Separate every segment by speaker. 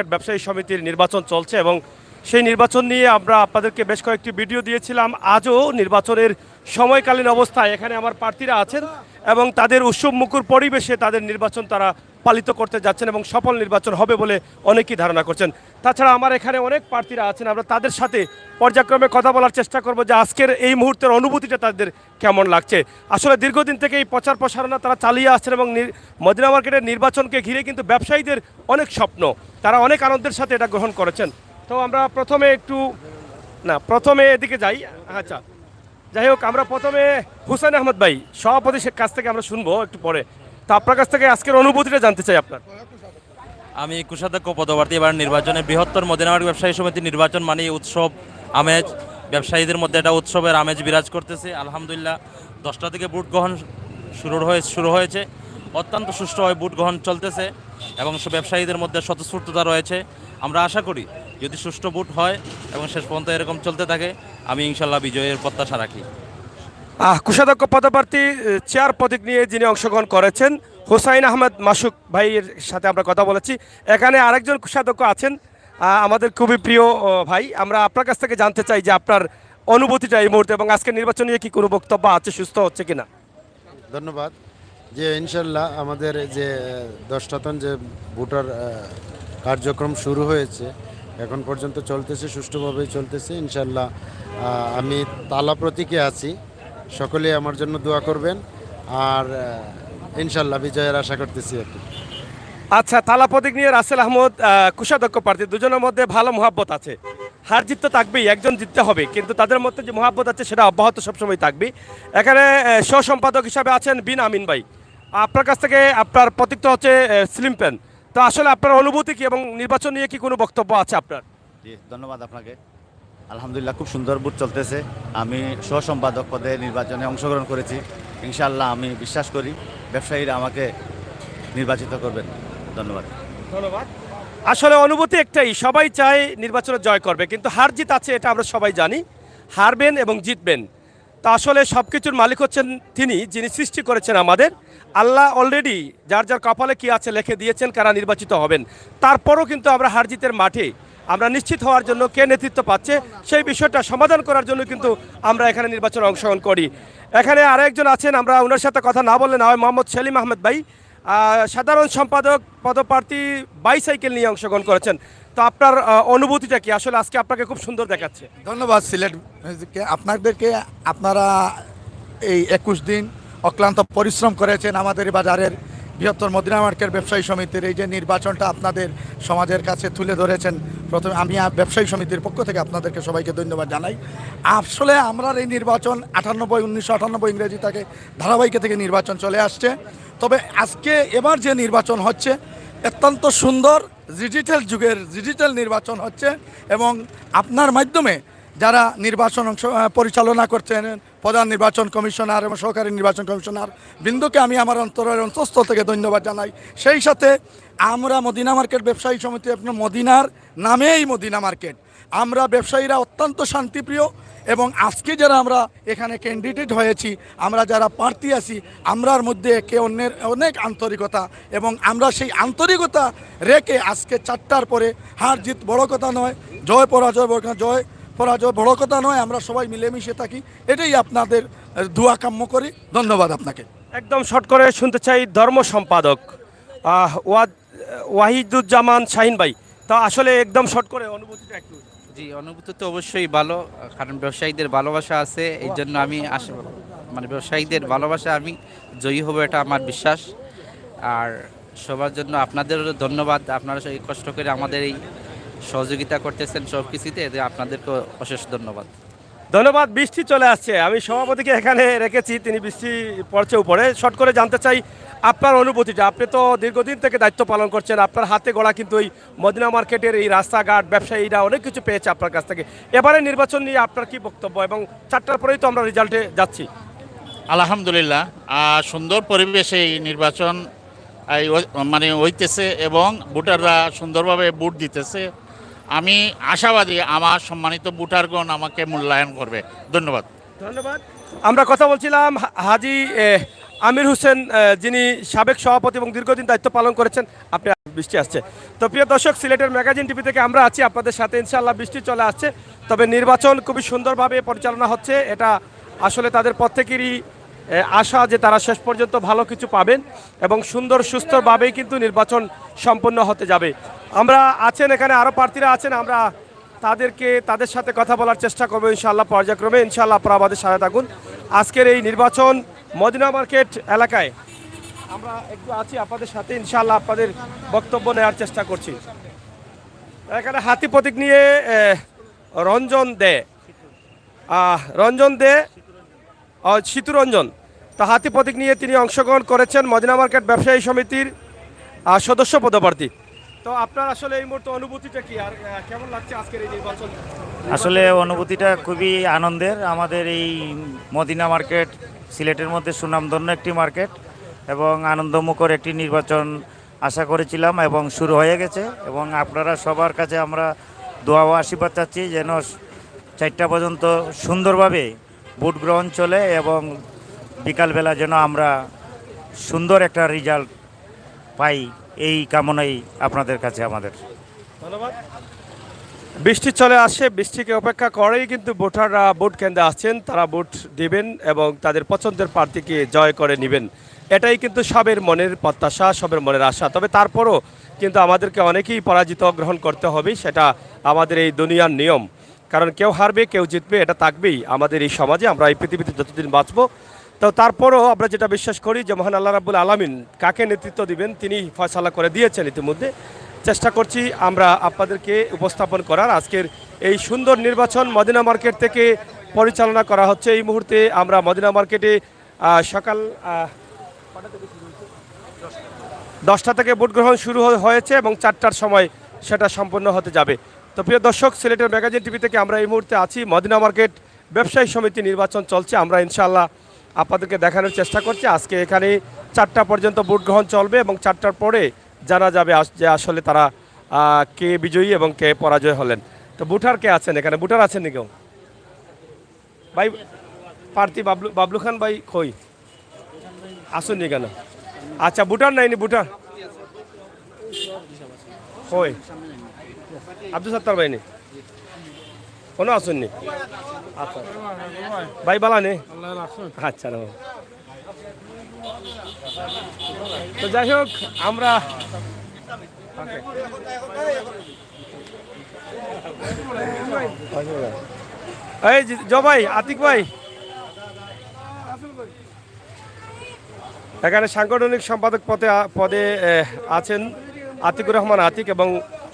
Speaker 1: ব্যবসায়ী সমিতির নির্বাচন চলছে এবং সেই নির্বাচন নিয়ে আমরা আপনাদেরকে বেশ কয়েকটি ভিডিও দিয়েছিলাম। আজও নির্বাচনের সময়কালীন অবস্থায় এখানে আমার প্রার্থীরা আছেন এবং তাদের উৎসব মুখর পরিবেশে তাদের নির্বাচন তারা পালিত করতে যাচ্ছেন এবং সফল নির্বাচন হবে বলে অনেকেই ধারণা করছেন। তাছাড়া আমার এখানে অনেক প্রার্থীরা আছেন, আমরা তাদের সাথে পর্যায়ক্রমে কথা বলার চেষ্টা করব যে আজকের এই মুহূর্তের অনুভূতিটা তাদের কেমন লাগছে। আসলে দীর্ঘদিন থেকে এই প্রচার প্রসারণা তারা চালিয়ে আসছেন এবং মদিনা মার্কেটের নির্বাচনকে ঘিরে কিন্তু ব্যবসায়ীদের অনেক স্বপ্ন, তারা অনেক আনন্দের সাথে এটা গ্রহণ করেছেন। তো আমরা প্রথমে এদিকে যাই। আচ্ছা, যাই হোক, আমরা প্রথমে হুসাইন আহমদ ভাই সভাপতির কাছ থেকে আমরা শুনবো একটু পরে। তো আপনার কাছ থেকে আজকের অনুভূতিটা জানতে চাই আপনার।
Speaker 2: আমি কোষাধ্যক্ষ পদপ্রার্থী। এবার নির্বাচনে বৃহত্তর মদিনা মার্কেট ব্যবসায়ী সমিতির নির্বাচন মানে উৎসব আমেজ, ব্যবসায়ীদের মধ্যে একটা উৎসবের আমেজ বিরাজ করতেছে। আলহামদুলিল্লাহ 10টা থেকে ভোট গ্রহণ শুরু হয়েছে, অত্যন্ত সুষ্ঠুভাবে ভোট গ্রহণ চলতেছে এবং ব্যবসায়ীদের মধ্যে স্বতঃস্ফূর্ততা রয়েছে। আমরা আশা করি যদি সুষ্ঠু ভোট হয় এবং শেষ পর্যন্ত এরকম চলতে থাকে, আমি ইনশাল্লাহ বিজয়ের প্রত্যাশা রাখি।
Speaker 1: কোষাধ্যক্ষ পদপ্রার্থী চেয়ার প্রতীক নিয়ে যিনি অংশগ্রহণ করেছেন হুসাইন আহমেদ মাসুক ভাইয়ের সাথে আমরা কথা বলেছি। এখানে আরেকজন কোষাধ্যক্ষ আছেন আমাদের খুবই প্রিয় ভাই। আমরা আপনার কাছ থেকে জানতে চাই যে আপনার অনুভূতিটা এই মুহূর্তে এবং আজকে নির্বাচন নিয়ে কি কোনো বক্তব্য আছে, সুস্থ হচ্ছে কিনা।
Speaker 3: ধন্যবাদ। যে ইনশাল্লাহ আমাদের যে 10টা যে ভোটার কার্যক্রম শুরু হয়েছে এখন পর্যন্ত চলতেছে, সুষ্ঠুভাবেই চলতেছে ইনশাল্লাহ। আমি তালা প্রতীকে আছি, সকলে আমার জন্য দোয়া করবেন আর ইনশাল্লাহ বিজয়ের আশা করতেছি আর কি।
Speaker 1: আচ্ছা, তালা প্রতীক নিয়ে রাসেল আহমদ কোষাধ্যক্ষ প্রার্থী, দুজনের মধ্যে ভালো মহাব্বত আছে। হার জিত তো থাকবেই, একজন জিততে হবে, কিন্তু তাদের মধ্যে যে মহাব্বত আছে সেটা অব্যাহত সবসময় থাকবে। এখানে সহ সম্পাদক হিসাবে আছেন বিন আমিন ভাই। আপনার কাছ থেকে আপনার প্রতীক তো হচ্ছে স্লিম পেন। তো আসলে আপনার অনুভূতি কি এবং নির্বাচন নিয়ে কি কোনো বক্তব্য আছে আপনার?
Speaker 4: জি, ধন্যবাদ আপনাকে। আলহামদুলিল্লাহ খুব সুন্দর ভোট চলতেছে। আমি সহ সম্পাদক পদে নির্বাচনে অংশগ্রহণ করেছি। ইনশাআল্লাহ আমি বিশ্বাস করি ব্যবসায়ীরা আমাকে নির্বাচিত করবেন। ধন্যবাদ।
Speaker 1: ধন্যবাদ। আসলে অনুভূতি একটাই, সবাই চায় নির্বাচনে জয় করবে, কিন্তু হার জিত আছে এটা আমরা সবাই জানি। হারবেন এবং জিতবেন, তা আসলে সব কিছুর মালিক হচ্ছেন তিনি, যিনি সৃষ্টি করেছেন আমাদের। আল্লাহ অলরেডি যার যার কপালে কি আছে লিখে দিয়েছেন কারা নির্বাচিত হবেন। তারপরও কিন্তু আমরা হার জিতের মাঠে আমরা নিশ্চিত হওয়ার জন্য কে নেতৃত্ব পাচ্ছে সেই বিষয়টা সমাধান করার জন্য কিন্তু আমরা এখানে নির্বাচনে অংশগ্রহণ করি। এখানে আরেকজন আছেন, আমরা ওনার সাথে কথা না বললে না হয়, মোহাম্মদ সেলিম আহমেদ ভাই, সাধারণ সম্পাদক পদপ্রার্থী বাইসাইকেল নিয়ে অংশগ্রহণ করেছেন। তো আপনার অনুভূতিটা কি? আসলে আজকে আপনাকে খুব সুন্দর দেখাচ্ছে।
Speaker 5: ধন্যবাদ সিলেট মিউজিককে, আপনাদেরকে। আপনারা এই 21 দিন অক্লান্ত পরিশ্রম করেছেন আমাদের বাজারের বৃহত্তর মদিনা মার্কেট ব্যবসায়ী সমিতির এই যে নির্বাচনটা আপনাদের সমাজের কাছে তুলে ধরেছেন। প্রথমে আমি ব্যবসায়ী সমিতির পক্ষ থেকে আপনাদেরকে সবাইকে ধন্যবাদ জানাই। আসলে আমরা এই নির্বাচন 1998 ইংরেজি থেকে ধারাবাহিক থেকে নির্বাচন চলে আসছে। তবে আজকে এবার যে নির্বাচন হচ্ছে অত্যন্ত সুন্দর, ডিজিটাল নির্বাচন হচ্ছে এবং আপনার মাধ্যমে যারা নির্বাচন পরিচালনা করছেন প্রধান নির্বাচন কমিশনার এবং সহকারী নির্বাচন কমিশনার বৃন্দকে আমি আমার অন্তরের অন্তঃস্থল থেকে ধন্যবাদ জানাই। সেই সাথে আমরা মদিনা মার্কেট ব্যবসায়ী সমিতি, আপনার মদিনার নামেই মদিনা মার্কেট, আমরা ব্যবসায়ীরা অত্যন্ত শান্তিপ্রিয় এবং আজকে যারা আমরা এখানে ক্যান্ডিডেট হয়েছি, আমরা যারা প্রার্থী আছি, আমরার মধ্যে একে অন্যের অনেক আন্তরিকতা এবং আমরা সেই আন্তরিকতা রেখে আজকে 4টার পরে হার জিত বড় কথা নয়, জয় পরাজয় বড় কথা নয়, আমরা সবাই মিলেমিশে থাকি, এটাই আপনাদের দোয়া কাম্য করি। ধন্যবাদ আপনাকে।
Speaker 1: একদম শর্ট করে শুনতে চাই ধর্ম সম্পাদক ওয়াহিদুজ্জামান শাহিন ভাই। তা আসলে একদম শর্ট করে অনুভূতিটা একটু।
Speaker 6: জি, অনুভূতি তো অবশ্যই ভালো, কারণ ব্যবসায়ীদের ভালোবাসা আছে, এই জন্য আমি মানে ব্যবসায়ীদের ভালোবাসা আমি জয়ী হব, এটা আমার বিশ্বাস। আর সবার জন্য আপনাদেরও ধন্যবাদ, আপনারা এই কষ্ট করে আমাদের এই সহযোগিতা করতেছেন সব কিছুতে, এতে আপনাদেরকে অশেষ ধন্যবাদ।
Speaker 1: ধন্যবাদ। বৃষ্টি চলে আসছে, আমি সভাপতিকে এখানে রেখেছি, তিনি বৃষ্টি পড়ছে উপরে। শর্ট করে জানতে চাই আপনার অনুভূতিটা। আপনি তো দীর্ঘদিন থেকে দায়িত্ব পালন করছেন, আপনার হাতে গড়া কিন্তু এই মদিনা মার্কেটের এই রাস্তাঘাট ব্যবসায়ীরা অনেক কিছু পেয়েছে আপনার কাছ থেকে। এবারে নির্বাচন নিয়ে আপনার কি বক্তব্য এবং 4টার পরেই তো আমরা রেজাল্টে যাচ্ছি।
Speaker 7: আলহামদুলিল্লাহ সুন্দর পরিবেশে এই নির্বাচন মানে হইতেছে এবং ভোটাররা সুন্দরভাবে ভোট দিতেছে। আমি আশাবাদী আমার সম্মানিত ভোটারগণ আমাকে মূল্যায়ন করবে। ধন্যবাদ।
Speaker 1: ধন্যবাদ। আমরা কথা বলছিলাম হাজি আমির হোসেন যিনি সাবেক সভাপতি এবং দীর্ঘদিন দায়িত্ব পালন করেছেন। আপনি বৃষ্টি আসছে। তো প্রিয় দর্শক, সিলেটের ম্যাগাজিন টিভি থেকে আমরা আছি আপনাদের সাথে। ইনশাআল্লাহ বৃষ্টি চলে আসছে, তবে নির্বাচন খুবই সুন্দরভাবে পরিচালনা হচ্ছে। এটা আসলে তাদের প্রত্যেকেরই আশা যে তারা শেষ পর্যন্ত ভালো কিছু পাবেন এবং সুন্দর সুস্থভাবেই কিন্তু নির্বাচন সম্পন্ন হতে যাবে। আমরা আছেন এখানে, আরও প্রার্থীরা আছেন, আমরা তাদের সাথে কথা বলার চেষ্টা করবো ইনশাআল্লাহ পর্যায়ক্রমে। ইনশাআল্লাহ আপনারা আমাদের সাথে থাকুন। আজকের এই নির্বাচন মদিনা মার্কেট এলাকায় আমরা একটু আছি আপনাদের সাথে, ইনশাআল্লাহ আপনাদের বক্তব্য নেওয়ার চেষ্টা করছি। এখানে হাতি প্রতীক নিয়ে রঞ্জন দে সিতুরঞ্জন, তা হাতি প্রতীক নিয়ে তিনি অংশগ্রহণ করেছেন, মদিনা মার্কেট ব্যবসায়ী সমিতির সদস্য পদপ্রার্থী। তো আপনার আসলে এই মুহূর্তে অনুভূতিটা কি, আর কেমন লাগছে আজকের এই নির্বাচন?
Speaker 8: আসলে অনুভূতিটা খুবই আনন্দের। আমাদের এই মদিনা মার্কেট সিলেটের মধ্যে সুনামধন্য একটি মার্কেট এবং আনন্দমুখর একটি নির্বাচন আশা করেছিলাম এবং শুরু হয়ে গেছে। এবং আপনারা সবার কাছে আমরা দোয়া ও আশীর্বাদ চাচ্ছি যেন 4টা পর্যন্ত সুন্দরভাবে ভোট গ্রহণ চলে এবং বিকালবেলা যেন আমরা সুন্দর একটা রেজাল্ট পাই, এই কামনাই আপনাদের কাছে আমাদের।
Speaker 1: ধন্যবাদ। বৃষ্টি চলে আসে, বৃষ্টিকে অপেক্ষা করেই কিন্তু ভোটাররা ভোট কেন্দ্রে আসছেন, তারা ভোট দিবেন এবং তাদের পছন্দের প্রার্থীকে জয় করে নেবেন। এটাই কিন্তু সবের মনের প্রত্যাশা, সবের মনের আশা। তবে তারপরও কিন্তু আমাদেরকে অনেকেই পরাজিত গ্রহণ করতে হবে, সেটা আমাদের এই দুনিয়ার নিয়ম। কারণ কেউ হারবে কেউ জিতবে, এটা থাকবেই আমাদের এই সমাজে, আমরা এই পৃথিবীতে যতদিন বাঁচবো। তো তারপরও আমরা যেটা বিশ্বাস করি যে মহান আল্লাহ রাব্বুল আলামিন কাকে নেতৃত্ব দিবেন তিনি ফয়সালা করে দিয়েছেন ইতিমধ্যে। চেষ্টা করছি আমরা আপনাদেরকে উপস্থাপন করার। আজকের এই সুন্দর নির্বাচন মদিনা মার্কেট থেকে পরিচালনা করা হচ্ছে। এই মুহূর্তে আমরা মদিনা মার্কেটে সকাল 10টা থেকে ভোট গ্রহণ শুরু হয়েছে এবং 4টার সময় সেটা সম্পন্ন হতে যাবে। তো প্রিয় দর্শক, সিলেটের ম্যাগাজিন টিভি থেকে আমরা এই মুহূর্তে আছি, মদিনা মার্কেট ব্যবসায়ী সমিতি নির্বাচন চলছে। আমরা ইনশাআল্লাহ আপনাদেরকে দেখানোর চেষ্টা করছি। আজকে এখানে 4টা পর্যন্ত ভোট গ্রহণ চলবে এবং 4টার পরে জানা যাবে যে আসলে তারা কে বিজয়ী এবং কে পরাজয় হলেন। তো ভোটার কে আছেন এখানে? ভোটার আছেন নি কেউ? ভাই প্রার্থী বাবলু খান ভাই কই আসুননি কেন? আচ্ছা, ভোটার নাইনি, ভোটার কই? আব্দুল সত্তার ভাই নেই, কোনো আসুননি? আচ্ছা ভাই বালা নেই, আচ্ছা না। তো যাই হোক, আমরা এই জবাই আতিক ভাই এখানে সাংগঠনিক সম্পাদক পদে আছেন আতিকুর রহমান আতিক এবং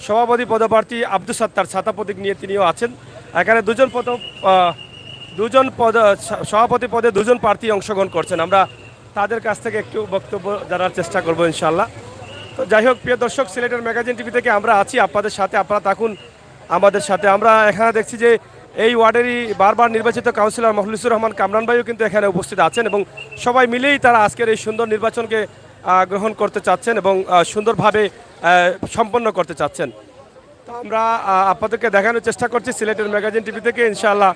Speaker 1: সভাপতি পদপ্রার্থী আব্দুল সত্তার ছাতা প্রতীক নিয়ে তিনিও আছেন। এখানে সভাপতি পদে 2জন প্রার্থী অংশগ্রহণ করছেন। আমরা তাদের কাছ থেকে একটু বক্তব্য জানার চেষ্টা করবো ইনশাআল্লাহ। তো যাই হোক, প্রিয় দর্শক, সিলেটের ম্যাগাজিন টিভি থেকে আমরা আছি আপনাদের সাথে, আপনারা থাকুন আমাদের সাথে। আমরা এখানে দেখছি যে এই ওয়ার্ডেরই বারবার নির্বাচিত কাউন্সিলর মখলিসুর রহমান কামরান ভাইও কিন্তু এখানে উপস্থিত আছেন এবং সবাই মিলেই তারা আজকের এই সুন্দর নির্বাচনকে গ্রহণ করতে চাচ্ছেন এবং সুন্দরভাবে সম্পন্ন করতে চাচ্ছেন। তো আমরা আপনাদেরকে দেখানোর চেষ্টা করছি সিলেটের ম্যাগাজিন টিভি থেকে। ইনশাআল্লাহ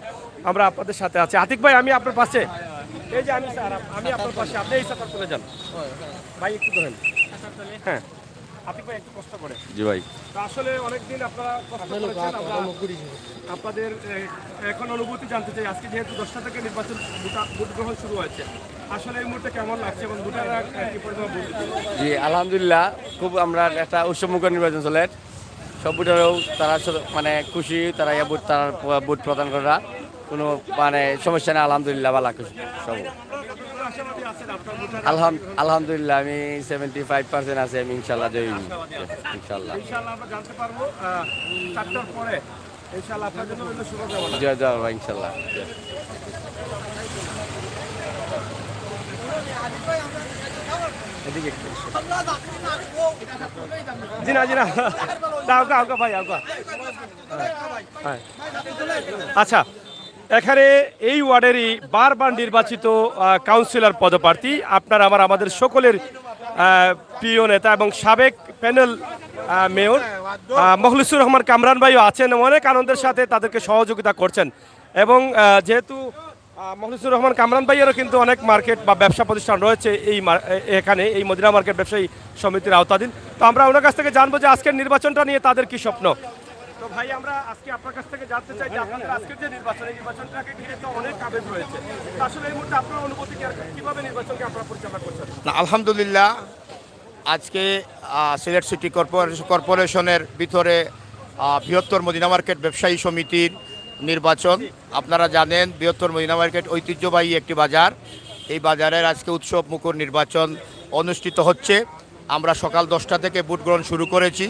Speaker 1: আমরা আপনাদের সাথে আছি। আতিক ভাই, আমি আপনার পাশে, এই যে আমি আপনার পাশে, আপনি এই সাথে চলে যান ভাই, একটু ধরেন। হ্যাঁ আতিক ভাই একটু কষ্ট করে।
Speaker 2: জি ভাই,
Speaker 1: আসলে অনেকদিন আপনারা কষ্ট করেছেন, আপনাদের এখন অনুভূতি জানতে চাই। আজকে যেহেতু 10টা থেকে নির্বাচন ভোট গ্রহণ শুরু হয়েছে, আসলে এই মুহূর্তে কেমন লাগছে এবং ভোটাররা কি পরিমাণ ভোট দিচ্ছে?
Speaker 9: জি আলহামদুলিল্লাহ, খুব আমরা একটা উৎসবমুখর নির্বাচন চলে। সব ভোটারও তারা মানে খুশি, তারা ভোট প্রদান করা কোনো মানে সমস্যা নেই। আলহামদুলিল্লাহ ভালো খুশি সব। আলহামদুলিল্লাহ আমি 75% আছে, আমি ইনশাল্লাহ জয়ী। ইনশাল্লাহ
Speaker 1: আমরা জানতে পারবো 4টার পরে ইনশাআল্লাহ আপনার জন্য শুভকামনা।
Speaker 9: জয় জয় ইনশাল্লাহ।
Speaker 1: জি না দাও ভাই আচ্ছা, এখানে এই ওয়ার্ডেরই বারবার নির্বাচিত কাউন্সিলর পদপ্রার্থী, আপনার আমাদের সকলের প্রিয় নেতা এবং সাবেক প্যানেল মেয়র মখলিসুর রহমান কামরান ভাইও আছেন। অনেক আনন্দের সাথে তাদেরকে সহযোগিতা করছেন এবং যেহেতু মখলিসুর রহমান কামরান ভাইয়েরও কিন্তু অনেক মার্কেট বা ব্যবসা প্রতিষ্ঠান রয়েছে এখানে এই মদিনা মার্কেট ব্যবসায়ী সমিতির আওতাধীন। তো আমরা ওনার কাছ থেকে জানবো যে আজকের নির্বাচনটা নিয়ে তাদের কি স্বপ্ন। তো ভাই আমরা আজকে আপনার কাছ থেকে জানতে চাই যে আপনাদের আজকের যে নির্বাচন, এই নির্বাচনটাকে ঘিরে তো অনেক আবেগ রয়েছে। তো আসলে এই মুহূর্তে আপনার অনুভূতি কিভাবে নির্বাচনকে আপনারা পরিচালনা করছেন?
Speaker 10: না, আলহামদুলিল্লাহ আজকে সিলেট সিটি কর্পোরেশনের ভিতরে বৃহত্তর মদিনা মার্কেট ব্যবসায়ী সমিতির নির্বাচন। আপনারা জানেন বৃহত্তর মদিনা মার্কেট ঐতিহ্যবাহী একটি বাজার। এই বাজারের আজকে উৎসব মুখর নির্বাচন অনুষ্ঠিত হচ্ছে। আমরা সকাল 10টা থেকে ভোট গ্রহণ শুরু করেছি।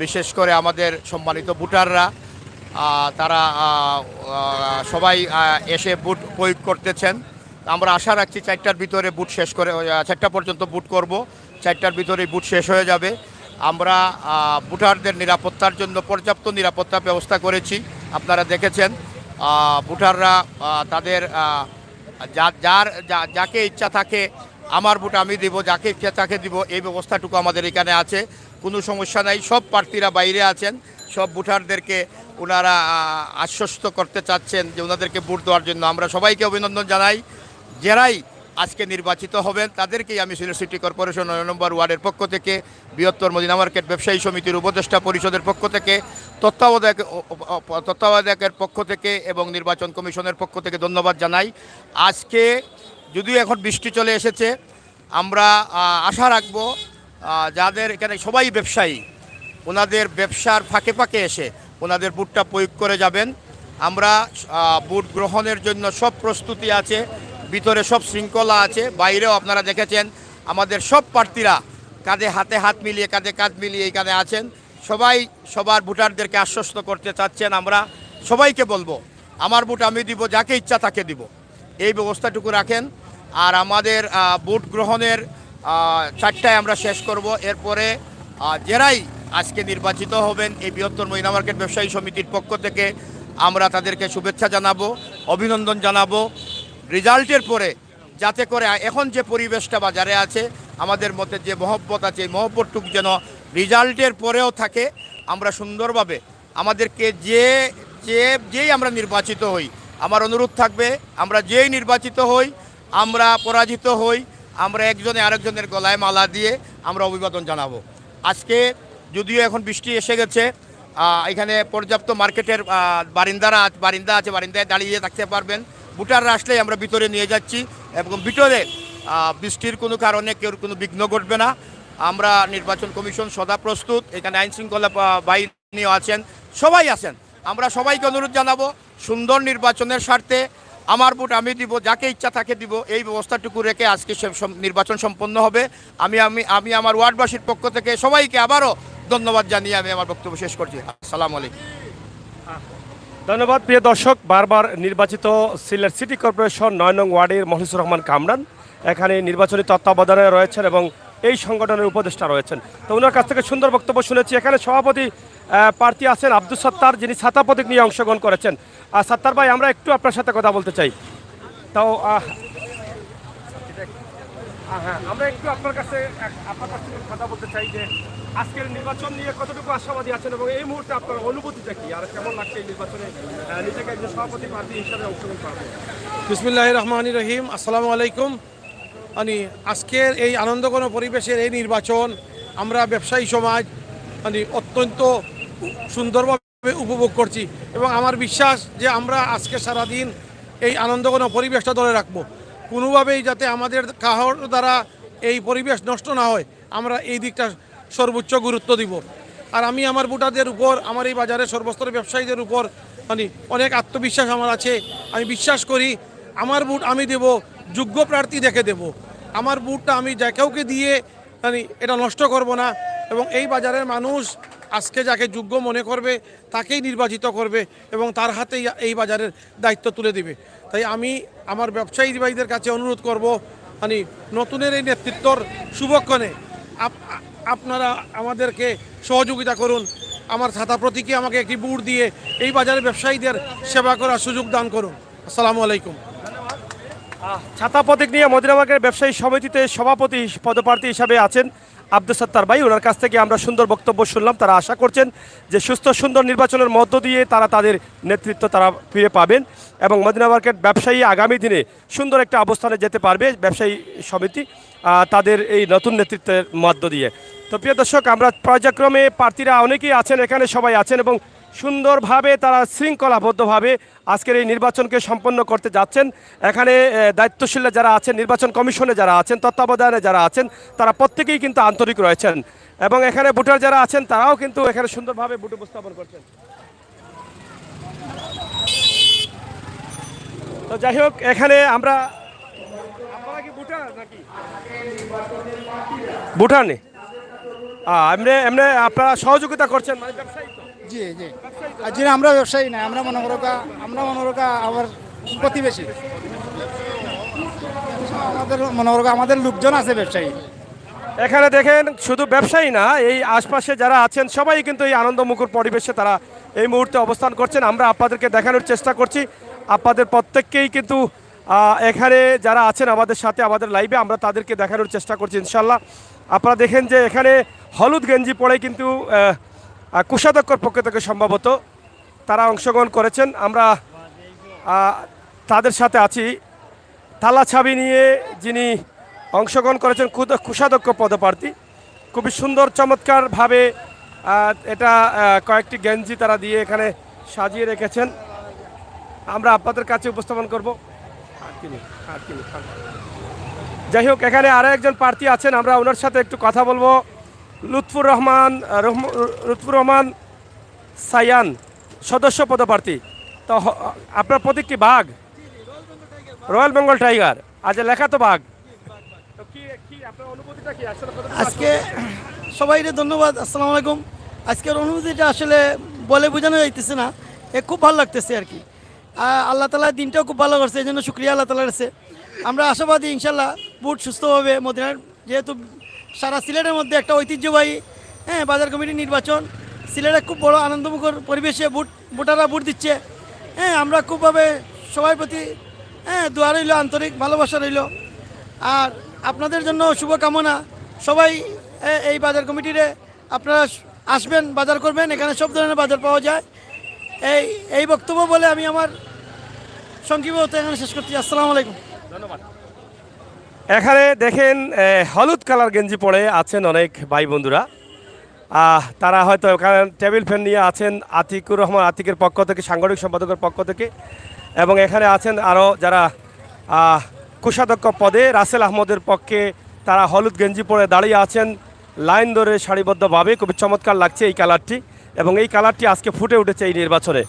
Speaker 10: বিশেষ করে আমাদের সম্মানিত ভোটাররা তারা সবাই এসে ভোট প্রয়োগ করতেছেন। আমরা আশা রাখছি 4টার ভিতরে ভোট শেষ করে 4টা পর্যন্ত ভোট করব, 4টার ভিতরেই ভোট শেষ হয়ে যাবে। আমরা ভোটারদের নিরাপত্তার জন্য পর্যাপ্ত নিরাপত্তা ব্যবস্থা করেছি। আপনারা দেখেছেন ভোটাররা তাদের যাকে ইচ্ছা থাকে আমার ভোট আমি দিব, যাকে ইচ্ছা তাকে দিব, এই ব্যবস্থাটুকু আমাদের এখানে আছে। কোনো সমস্যা নাই। সব প্রার্থীরা বাইরে আছেন, সব ভোটারদেরকে ওনারা আশ্বস্ত করতে চাচ্ছেন যে ওনাদেরকে ভোট দেওয়ার জন্য। আমরা সবাইকে অভিনন্দন জানাই। যারাই আজকে নির্বাচিত হবেন তাদেরকেই আমি সিলেট সিটি কর্পোরেশন 9 নম্বর ওয়ার্ডের পক্ষ থেকে, বৃহত্তর মদিনা মার্কেট ব্যবসায়ী সমিতির উপদেষ্টা পরিষদের পক্ষ থেকে, তত্ত্বাবধায়কের পক্ষ থেকে এবং নির্বাচন কমিশনের পক্ষ থেকে ধন্যবাদ জানাই। আজকে যদিও এখন বৃষ্টি চলে এসেছে, আমরা আশা রাখব যাদের এখানে সবাই ব্যবসায়ী, ওনাদের ব্যবসার ফাঁকে ফাঁকে এসে ওনাদের ভোটটা প্রয়োগ করে যাবেন। আমরা ভোট গ্রহণের জন্য সব প্রস্তুতি আছে, ভিতরে সব শৃঙ্খলা আছে, বাইরেও আপনারা দেখেছেন আমাদের সব প্রার্থীরা কাঁধে হাতে হাত মিলিয়ে, কাঁধে কাঁধ মিলিয়ে এখানে আছেন। সবাই সবার ভোটারদেরকে আশ্বস্ত করতে চাচ্ছেন। আমরা সবাইকে বলবো আমার ভোট আমি দিব, যাকে ইচ্ছা তাকে দিব, এই ব্যবস্থাটুকু রাখেন। আর আমাদের ভোট গ্রহণের 4টায় আমরা শেষ করব। এরপরে যারাই আজকে নির্বাচিত হবেন এই বৃহত্তর মদিনা মার্কেট ব্যবসায়ী সমিতির পক্ষ থেকে আমরা তাদেরকে শুভেচ্ছা জানাবো, অভিনন্দন জানাবো। রেজাল্টের পরে যাতে করে এখন যে পরিবেশটা বাজারে আছে, আমাদের মধ্যে যে মহব্বত আছে, এই মহব্বতটুকু যেন রেজাল্টের পরেও থাকে। আমরা সুন্দরভাবে আমাদেরকে যেই আমরা নির্বাচিত হই, আমার অনুরোধ থাকবে আমরা যেই নির্বাচিত হই, আমরা পরাজিত হই, আমরা একজনে আরেকজনের গলায় মালা দিয়ে আমরা অভিবাদন জানাবো। আজকে যদিও এখন বৃষ্টি এসে গেছে, এখানে পর্যাপ্ত মার্কেটের বারিন্দা আছে, বারিন্দায় দাঁড়িয়ে থাকতে পারবেন। ভোটাররা আসলেই আমরা ভিতরে নিয়ে যাচ্ছি এবং ভিতরে বৃষ্টির কোনো কারণে কেউ কোনো বিঘ্ন ঘটবে না। আমরা নির্বাচন কমিশন সদা প্রস্তুত, এখানে আইন শৃঙ্খলা বাহিনীও আছেন, সবাই আছেন। আমরা সবাইকে অনুরোধ জানাবো সুন্দর নির্বাচনের স্বার্থে আমার ভোট আমি দিব, যাকে ইচ্ছা তাকে দিব, এই ব্যবস্থাটুকু রেখে আজকে নির্বাচন সম্পন্ন হবে। আমি আমার ওয়ার্ডবাসীর পক্ষ থেকে সবাইকে আবারও ধন্যবাদ জানিয়ে আমি আমার বক্তব্য শেষ করছি। আসসালামু আলাইকুম।
Speaker 1: ধন্যবাদ প্রিয় দর্শক। বারবার নির্বাচিত সিলেট সিটি কর্পোরেশন 9 নং ওয়ার্ডের মখলিসুর রহমান কামরান এখানে নির্বাচনী তত্ত্বাবধানে রয়েছেন এবং এই সংগঠনের উপদেষ্টা রয়েছেন। তো ওনার কাছ থেকে সুন্দর বক্তব্য শুনেছি। এখানে সভাপতি প্রার্থী আছেন আব্দুল সত্তার, যিনি ছাতা প্রতীক নিয়ে অংশগ্রহণ করেছেন। সত্তার ভাই, আমরা একটু আপনার সাথে কথা বলতে চাই। তাও হ্যাঁ, আমরা একটু আপনার কাছ থেকে কথা বলতে চাই যে আজকের নির্বাচন নিয়ে কতটুকু আশাবাদী আছেন এবং এই মুহূর্তে আপনার অনুভূতিটা কি, আর কেমন লাগছে এই নির্বাচনে নিজেকে একজন সভাপতি প্রার্থী হিসাবে অংশগ্রহণ করা?
Speaker 11: বিসমিল্লাহির রহমানির রহিম। আসসালামু আলাইকুম। আজকের এই আনন্দঘন পরিবেশের এই নির্বাচন আমরা ব্যবসায়ী সমাজ অত্যন্ত সুন্দরভাবে উপভোগ করছি এবং আমার বিশ্বাস যে আমরা আজকে সারাদিন এই আনন্দঘন পরিবেশটা ধরে রাখবো। কোনোভাবেই যাতে আমাদের কাহর দ্বারা এই পরিবেশ নষ্ট না হয়, আমরা এই দিকটা সর্বোচ্চ গুরুত্ব দিব। আর আমি আমার ভোটারদের উপর, আমার এই বাজারের সর্বস্তরের ব্যবসায়ীদের উপর অনেক আত্মবিশ্বাস আমার আছে। আমি বিশ্বাস করি আমার ভোট আমি দেব, যোগ্য প্রার্থী দেখে দেব। আমার ভোটটা আমি যা কাউকে দিয়ে এটা নষ্ট করব না এবং এই বাজারের মানুষ আজকে যাকে যোগ্য মনে করবে তাকেই নির্বাচিত করবে এবং তার হাতেই এই বাজারের দায়িত্ব তুলে দিবে। তাই আমি আমার ব্যবসায়ী ভাইদের কাছে অনুরোধ করব, নতুনের এই নেতৃত্বর শুভক্ষণে আপনারা আমাদেরকে সহযোগিতা করুন। আমার ছাতা প্রতীকে আমাকে একটি বুট দিয়ে এই বাজারের ব্যবসায়ীদের সেবা করার সুযোগ দান করুন। আসসালামু আলাইকুম।
Speaker 1: ছাতা প্রতীক নিয়ে মদিনা মার্কেট ব্যবসায়ী সমিতিতে সভাপতি পদপ্রার্থী হিসাবে আছেন আব্দুল সত্তার ভাই, ওনার কাছ থেকে আমরা সুন্দর বক্তব্য শুনলাম। তারা আশা করছেন যে সুস্থ সুন্দর নির্বাচনের মধ্য দিয়ে তারা তাদের নেতৃত্ব তারা ফিরে পাবেন এবং মদিনা মার্কেট ব্যবসায়ী আগামী দিনে সুন্দর একটা অবস্থানে যেতে পারবে ব্যবসায়ী সমিতি তাদের এই নতুন নেতৃত্বের মধ্য দিয়ে। তো প্রিয় দর্শক, আমরা পর্যায়ক্রমে প্রার্থীরা অনেকেই আছেন এখানে, সবাই আছেন এবং সুন্দরভাবে তারা শৃঙ্খলাবদ্ধভাবে আজকের এই নির্বাচনকে সম্পন্ন করতে যাচ্ছেন। এখানে দায়িত্বশীল যারা আছেন, নির্বাচন কমিশনে যারা আছেন, তত্ত্বাবধানে যারা আছেন, তারা প্রত্যেকেই কিন্তু আন্তরিক রয়েছেন এবং এখানে ভোটার যারা আছেন তারাও কিন্তু এখানে সুন্দরভাবে ভোট উপস্থাপন করছেন। তো যাই হোক, এখানে আমরা আপনারা কি ভোটার নাকি ভোটার নেই? এমনি এমনি আপনারা সহযোগিতা করছেন মানে ব্যবসায়ী তো?
Speaker 12: জি জি জি, আমরা ব্যবসায়ী না, আমরা মনে করো আবার প্রতিবেশী, আমাদের লোকজন আছে ব্যবসায়ী।
Speaker 1: এখানে দেখেন শুধু ব্যবসায়ী না, এই আশপাশে যারা আছেন সবাই কিন্তু এই আনন্দমুখর পরিবেশে তারা এই মুহূর্তে অবস্থান করছেন। আমরা আপনাদেরকে দেখানোর চেষ্টা করছি, আপনাদের প্রত্যেককেই কিন্তু এখানে যারা আছেন আমাদের সাথে আমাদের লাইভে আমরা তাদেরকে দেখানোর চেষ্টা করছি। ইনশাল্লাহ আপনারা দেখেন যে এখানে হলুদ গেঞ্জি পরে কিন্তু কোষাধ্যক্ষর পক্ষ থেকে সম্ভবত তারা অংশগ্রহণ করেছেন। আমরা তাদের সাথে আছি। তালা ছাবি নিয়ে যিনি অংশগ্রহণ করেছেন কোষাধ্যক্ষ পদপ্রার্থী, খুবই সুন্দর চমৎকারভাবে এটা কয়েকটি গেঞ্জি তারা দিয়ে এখানে সাজিয়ে রেখেছেন। আমরা আপনাদের কাছে উপস্থাপন করব। যাই হোক, এখানে আরও একজন প্রার্থী আছেন, আমরা ওনার সাথে একটু কথা বলবো। লুৎফুর রহমান সায়ান, সদস্য পদপ্রার্থী। তো আপনার প্রতীক কি বাঘ? Royal Bengal tiger. আজ লেখা তো বাঘ।
Speaker 12: আজকে সবাইকে ধন্যবাদ, আসসালামু আলাইকুম। আজকের অনুভূতিটা আসলে বলে বোঝানো যাইতেছে না, খুব ভালো লাগতেছে আর কি। আল্লাহ তালা দিনটাও খুব ভালো করছে, এই জন্য শুক্রিয়া আল্লাহ তালার কাছে। আমরা আশাবাদী ইনশাল্লাহ ভোট সুস্থভাবে মদিনার, যেহেতু সারা সিলেটের মধ্যে একটা ঐতিহ্যবাহী বাজার কমিটি নির্বাচন, সিলেটে খুব বড় আনন্দমুখর পরিবেশে ভোটাররা ভোট দিচ্ছে। আমরা খুবভাবে সবার প্রতি দোয়া রইল, আন্তরিক ভালোবাসা রইল। আর আপনাদের জন্য শুভকামনা। সবাই এই বাজার কমিটিরে আপনারা আসবেন, বাজার করবেন, এখানে সব ধরনের বাজার পাওয়া যায়। এই বক্তব্য বলে আমি আমার সংক্ষিপ্ত এখানে শেষ করছি। আসসালামু আলাইকুম,
Speaker 1: ধন্যবাদ। এখানে দেখেন হলুদ কালার গেঞ্জি পরে আছেন অনেক ভাই বন্ধুরা, তারা হয়তো এখানে টেবিল ফ্যান নিয়ে আছেন আতিকুর রহমান, আতিকের পক্ষ থেকে, সাংগঠনিক সম্পাদকের পক্ষ থেকে। এবং এখানে আছেন আরও যারা কোষাধ্যক্ষ পদে, রাসেল আহমদের পক্ষে, তারা হলুদ গেঞ্জি পরে দাঁড়িয়ে আছেন লাইন ধরে সারিবদ্ধভাবে। খুবই চমৎকার লাগছে এই কালারটি এবং এই কালারটি আজকে ফুটে উঠেছে এই নির্বাচনে।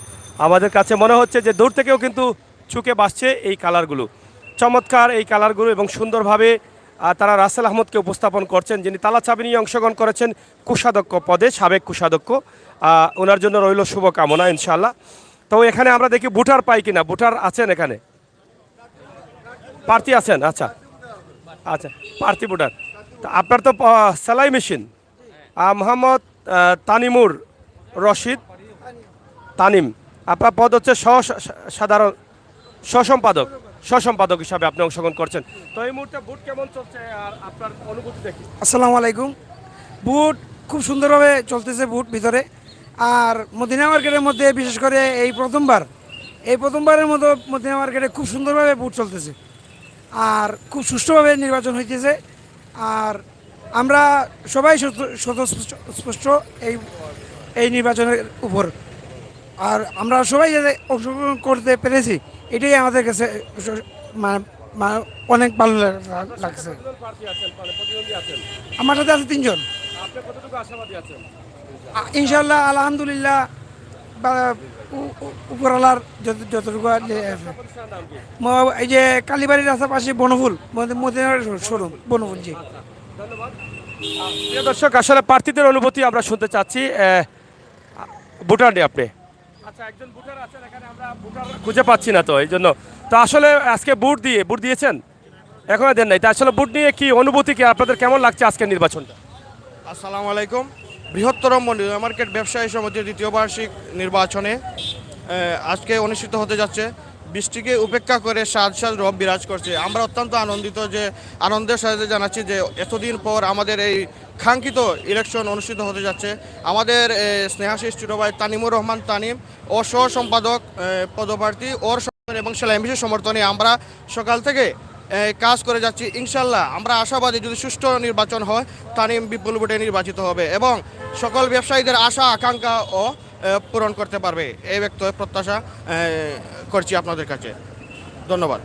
Speaker 1: আমাদের কাছে মনে হচ্ছে যে দূর থেকেও কিন্তু চুকে বাসছে এই কালারগুলো, চমৎকার এই কালারগুলো এবং সুন্দরভাবে তারা রাসেল আহমদকে উপস্থাপন করছেন, যিনি তালা চাবি নিয়ে অংশগ্রহণ করেছেন কোষাধ্যক্ষ পদে, সাবেক কোষাধ্যক্ষ। ওনার জন্য রইল শুভকামনা ইনশাল্লাহ। তো এখানে আমরা দেখি ভোটার পাই কিনা। ভোটার আছেন এখানে? প্রার্থী আছেন? আচ্ছা আচ্ছা, প্রার্থী ভোটার। তো আপনার তো সেলাই মেশিন। মোহাম্মদ তানিমুর রশিদ তানিম, আপনার পদ হচ্ছে সাধারণ সম্পাদক হিসাবে আপনি অংশগ্রহণ করছেন। তো এই মুহূর্তে ভোট কেমন চলছে আর আপনার অনুভূতি দেখি?
Speaker 12: আসসালামু আলাইকুম। ভোট খুব সুন্দরভাবে চলতেছে ভোট ভিতরে। আর মদিনা মার্কেটের মধ্যে বিশেষ করে এই প্রথমবারের মতো মদিনা মার্কেটে খুব সুন্দরভাবে ভোট চলতেছে আর খুব সুষ্ঠুভাবে নির্বাচন হইতেছে। আর আমরা সবাই স্পষ্ট এই নির্বাচনের উপর। আর আমরা সবাই যাতে অংশগ্রহণ করতে পেরেছি এটাই আমাদের কাছে অনেক ভালো লাগছে। আমার সাথে আছে 3 জন। ইনশাল্লাহ আলহামদুলিল্লাহ, উপরওয়ালার যতটুকু এই যে কালীবাড়ির রাস্তার পাশে বনফুল মদিনার শোরুম বনফুল। জি
Speaker 1: ধন্যবাদ। প্রিয় দর্শক, আসলে প্রার্থীদের অনুভূতি আমরা শুনতে চাচ্ছি। ভোটার নেই আপনি? আচ্ছা, একজন ভোটার আছেন এখানে, আমরা ভোটার খুঁজে পাচ্ছি না তো এই জন্য। তো আসলে আজকে ভোট দিয়েছেন? এখনো দেন নাই। তা আসলে ভোট নিয়ে কি অনুভূতি, কি আপনাদের কেমন লাগছে আজকের নির্বাচনটা?
Speaker 13: আসসালামু আলাইকুম। বৃহত্তর মদিনা মার্কেট ব্যবসায়ী সমিতির 2য় বার্ষিক নির্বাচনে আজকে অনুষ্ঠিত হতে যাচ্ছে বৃষ্টিকে উপেক্ষা করে সাজ রব বিরাজ করছে। আমরা অত্যন্ত আনন্দিত, যে আনন্দের সাথে জানাচ্ছি যে এতদিন পর আমাদের এই কাঙ্ক্ষিত ইলেকশন অনুষ্ঠিত হতে যাচ্ছে। আমাদের স্নেহাশিস ছোট ভাই তানিমুর রহমান তানিম ও সহ সম্পাদক পদপ্রার্থী ওর সমর্থন এবং সেলাইমিশের সমর্থনে আমরা সকাল থেকে কাজ করে যাচ্ছি। ইনশাল্লাহ আমরা আশাবাদী, যদি সুষ্ঠু নির্বাচন হয় তানিম বিপুল ভোটে নির্বাচিত হবে এবং সকল ব্যবসায়ীদের আশা আকাঙ্ক্ষা ও পূরণ করতে পারবে, এই ব্যক্ত প্রত্যাশা করছি আপনাদের কাছে। ধন্যবাদ।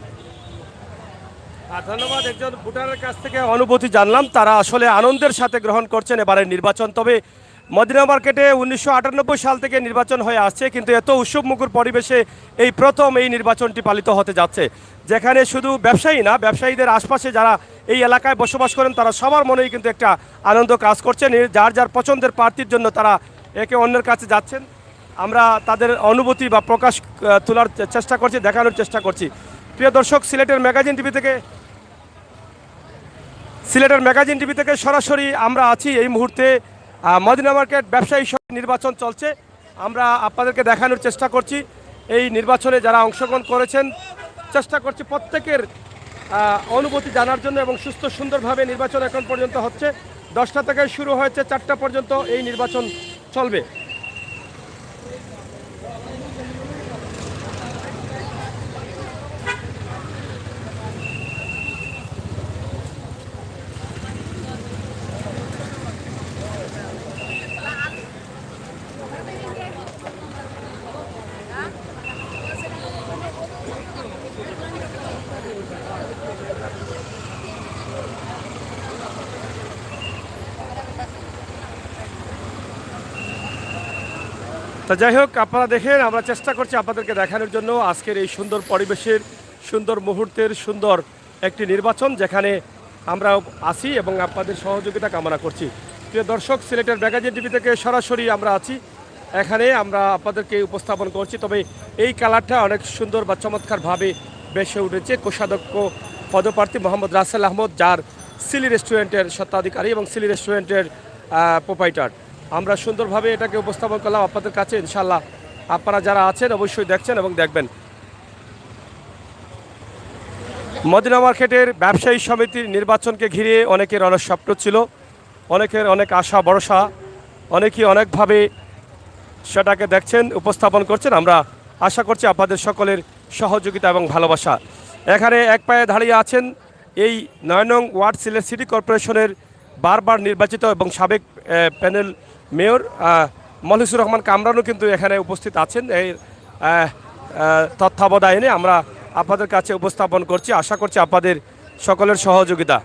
Speaker 1: ধন্যবাদ। একজন ভোটারের কাছ থেকে অনুভূতি জানলাম, তারা আসলে আনন্দের সাথে গ্রহণ করছেন এবারের নির্বাচন। তবে মদিনা মার্কেটে 1998 সাল থেকে নির্বাচন হয়ে আসছে, কিন্তু এত উৎসবমুখর পরিবেশে এই প্রথম এই নির্বাচনটি পালিত হতে যাচ্ছে, যেখানে শুধু ব্যবসায়ী না, ব্যবসায়ীদের আশপাশে যারা এই এলাকায় বসবাস করেন তারা সবার মনেই কিন্তু একটা আনন্দ কাজ করছেন। যার যার পছন্দের প্রার্থীর জন্য তারা একে অন্যের কাছে যাচ্ছেন। আমরা তাদের অনুভূতি বা প্রকাশ তোলার চেষ্টা করছি, দেখানোর চেষ্টা করছি। প্রিয় দর্শক, সিলেটের ম্যাগাজিন টিভি থেকে সরাসরি আমরা আছি এই মুহূর্তে মদিনা মার্কেট ব্যবসায়ী নির্বাচন চলছে। আমরা আপনাদেরকে দেখানোর চেষ্টা করছি এই নির্বাচনে যারা অংশগ্রহণ করেছেন, চেষ্টা করছি প্রত্যেকের অনুভূতি জানার জন্য এবং সুস্থ সুন্দরভাবে নির্বাচন এখন পর্যন্ত হচ্ছে। 10টা থেকে শুরু হয়েছে, 4টা পর্যন্ত এই নির্বাচন চলবে। তো যাই হোক, আপনারা দেখেন, আমরা চেষ্টা করছি আপনাদেরকে দেখানোর জন্য আজকের এই সুন্দর পরিবেশের, সুন্দর মুহূর্তের সুন্দর একটি নির্বাচন, যেখানে আমরা আসি এবং আপনাদের সহযোগিতা কামনা করছি। প্রিয় দর্শক, সিলেটের ম্যাগাজিন টিভি থেকে সরাসরি আমরা আছি, এখানে আমরা আপনাদেরকে উপস্থাপন করছি। তবে এই কালারটা অনেক সুন্দর বা চমৎকারভাবে বেশে উঠেছে কোষাধ্যক্ষ পদপ্রার্থী মোহাম্মদ রাসেল আহমদ, যার সিলি রেস্টুরেন্টের স্বত্বাধিকারী এবং সিলি রেস্টুরেন্টের প্রোপাইটার। আমরা সুন্দরভাবে এটাকে উপস্থাপন করলাম আপনাদের কাছে। ইনশাল্লাহ আপনারা যারা আছেন অবশ্যই দেখছেন এবং দেখবেন। মদিনা মার্কেটের ব্যবসায়ী সমিতির নির্বাচনকে ঘিরে অনেকের অনেক স্বপ্ন ছিল, অনেকের অনেক আশা ভরসা, অনেকেই অনেকভাবে সেটাকে দেখছেন, উপস্থাপন করছেন। আমরা আশা করছি আপনাদের সকলের সহযোগিতা এবং ভালোবাসা। এখানে এক পায়ে দাঁড়িয়ে আছেন এই 9 নং ওয়ার্ড সিলেট সিটি কর্পোরেশনের বারবার নির্বাচিত এবং সাবেক প্যানেল মেয়র মলহিসুর রহমান কামরানও কিন্তু এখানে উপস্থিত আছেন। এই তত্ত্বাবধানে আমরা আপনাদের কাছে উপস্থাপন করছি, আশা করছি আপনাদের সকলের সহযোগিতা।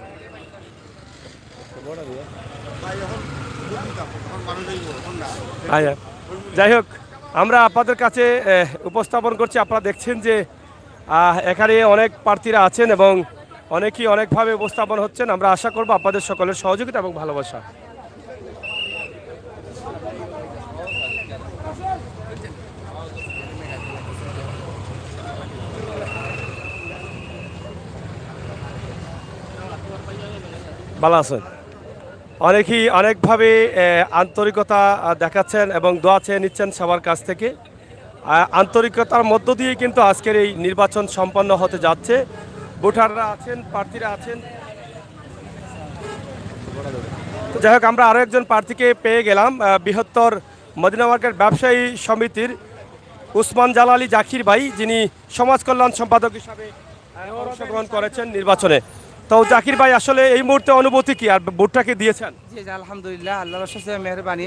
Speaker 1: যাই হোক, আমরা আপনাদের কাছে উপস্থাপন করছি। আপনারা দেখছেন যে এখানে অনেক প্রার্থীরা আছেন এবং অনেকেই অনেকভাবে উপস্থাপন হচ্ছেন। আমরা আশা করব আপনাদের সকলের সহযোগিতা এবং ভালোবাসা। ভালো আছেন? অনেকেই অনেকভাবে আন্তরিকতা দেখাচ্ছেন এবং দোয়া চেয়ে নিচ্ছেন সবার কাছ থেকে। আন্তরিকতার মধ্য দিয়ে কিন্তু আজকের এই নির্বাচন সম্পন্ন হতে যাচ্ছে। ভোটাররা আছেন, প্রার্থীরা আছেন। যাই হোক, আমরা আরও একজন প্রার্থীকে পেয়ে গেলাম, বৃহত্তর মদিনা মার্কেট ব্যবসায়ী সমিতির উসমান জালালি জাকির ভাই, যিনি সমাজ কল্যাণ সম্পাদক হিসাবে অংশগ্রহণ করেছেন নির্বাচনে। তো জাকির ভাই, আসলে এই মুহূর্তে অনুভূতি কি, আর ভোটটাকে দিয়েছেন?
Speaker 14: জি, আলহামদুলিল্লাহ, আল্লাহর অশেষ মেহেরবানি।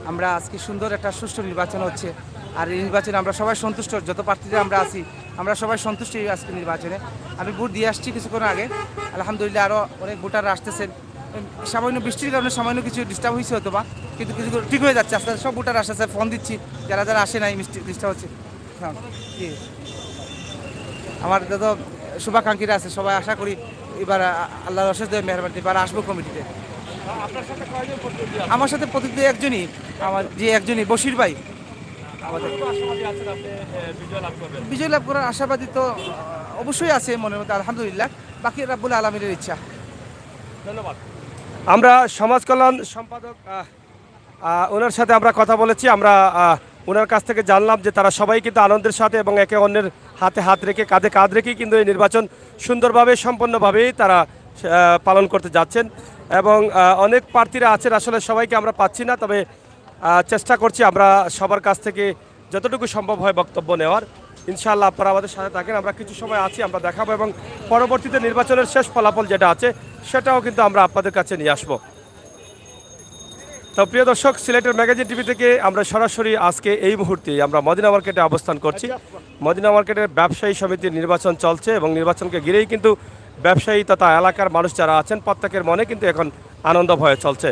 Speaker 14: আমরা আজকে সুন্দর একটা সুষ্ঠু নির্বাচন হচ্ছে, আর এই নির্বাচনে আমরা সবাই সন্তুষ্ট, যত প্রার্থীরা আমরা আছি আমরা সবাই সন্তুষ্ট এই আজকে নির্বাচনে। আমি ভোট দিয়ে আসছি কিছুক্ষণ আগে, আলহামদুলিল্লাহ আরও অনেক ভোটাররা আসতেছেন। সামান্য বৃষ্টির কারণে সামান্য কিছু ডিস্টার্ব হয়েছে হয়তো বা, কিন্তু কিছু ঠিক হয়ে যাচ্ছে আস্তে আস্তে। সব ভোটার আসতেছে, ফোন দিচ্ছি, যারা যারা আসে নাই ডিস্টার্ব হচ্ছে। হ্যাঁ, আমার যত শুভাকাঙ্ক্ষীরা আছে সবাই আশা করি এবার আল্লাহর অশেষ মেহরবানি এবার আসবো কমিটিতে। আমার সাথে প্রতিদিন একজনই, আমার যে একজনই বশির ভাই, আমাদের বিজয় লাভ করার আশাবাদী তো অবশ্যই আছে মনের মধ্যে, আলহামদুলিল্লাহ। বাকি রাব্বুল আলামিনের ইচ্ছা।
Speaker 1: ধন্যবাদ। আমরা সমাজ কল্যাণ সম্পাদক ওনার সাথে আমরা কথা বলেছি। আমরা ওনার কাছ থেকে জানলাম যে তারা সবাই কিন্তু আনন্দের সাথে এবং একে অন্যের হাতে হাত রেখে কাঁধে কাঁধ রেখেই কিন্তু এই নির্বাচন সুন্দরভাবে সম্পন্নভাবেই তারা পালন করতে যাচ্ছেন এবং অনেক প্রার্থীরা আছেন, আসলে সবাইকে আমরা পাচ্ছি না, তবে চেষ্টা করছি আমরা সবার কাছ থেকে যতটুকু সম্ভব হয় বক্তব্য নেওয়ার। ইনশাআল্লাহ আপনারা আমাদের সাথে থাকেন, আমরা কিছু সময় আছি, আমরা দেখাবো এবং পরবর্তীতে নির্বাচনের শেষ ফলাফল যেটা আছে সেটাও কিন্তু আমরা আপনাদের কাছে নিয়ে আসবো। তো প্রিয় দর্শক, সিলেটের ম্যাগাজিন টিভি থেকে আমরা সরাসরি আজকে এই মুহূর্তে আমরা মদিনা মার্কেটে অবস্থান করছি। মদিনা মার্কেটের ব্যবসায়ী সমিতির নির্বাচন চলছে এবং নির্বাচনকে ঘিরেই কিন্তু ব্যবসায়ী তথা এলাকার মানুষ যারা আছেন প্রত্যেকের মনে কিন্তু এখন আনন্দ ভয়ে চলছে।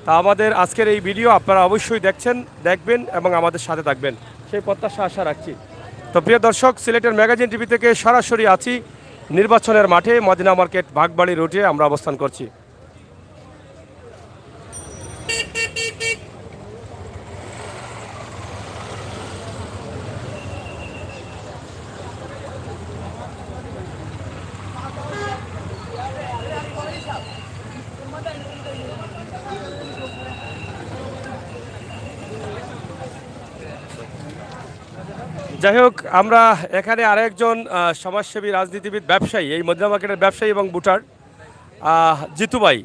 Speaker 1: তা আমাদের আজকের এই ভিডিও আপনারা অবশ্যই দেখবেন এবং আমাদের সাথে থাকবেন সেই প্রত্যাশা আশা রাখছি। তো প্রিয় দর্শক, সিলেটের ম্যাগাজিন টিভি থেকে সরাসরি আছি নির্বাচনের মাঠে মদিনা মার্কেট বাগবাড়ি রোডে আমরা অবস্থান করছি। যাই হোক, আমরা এখানে আরেকজন সমাজসেবী রাজনীতিবিদ ব্যবসায়ী, এই মদিনা মার্কেটের ব্যবসায়ী এবং ভোটার জিতু ভাই।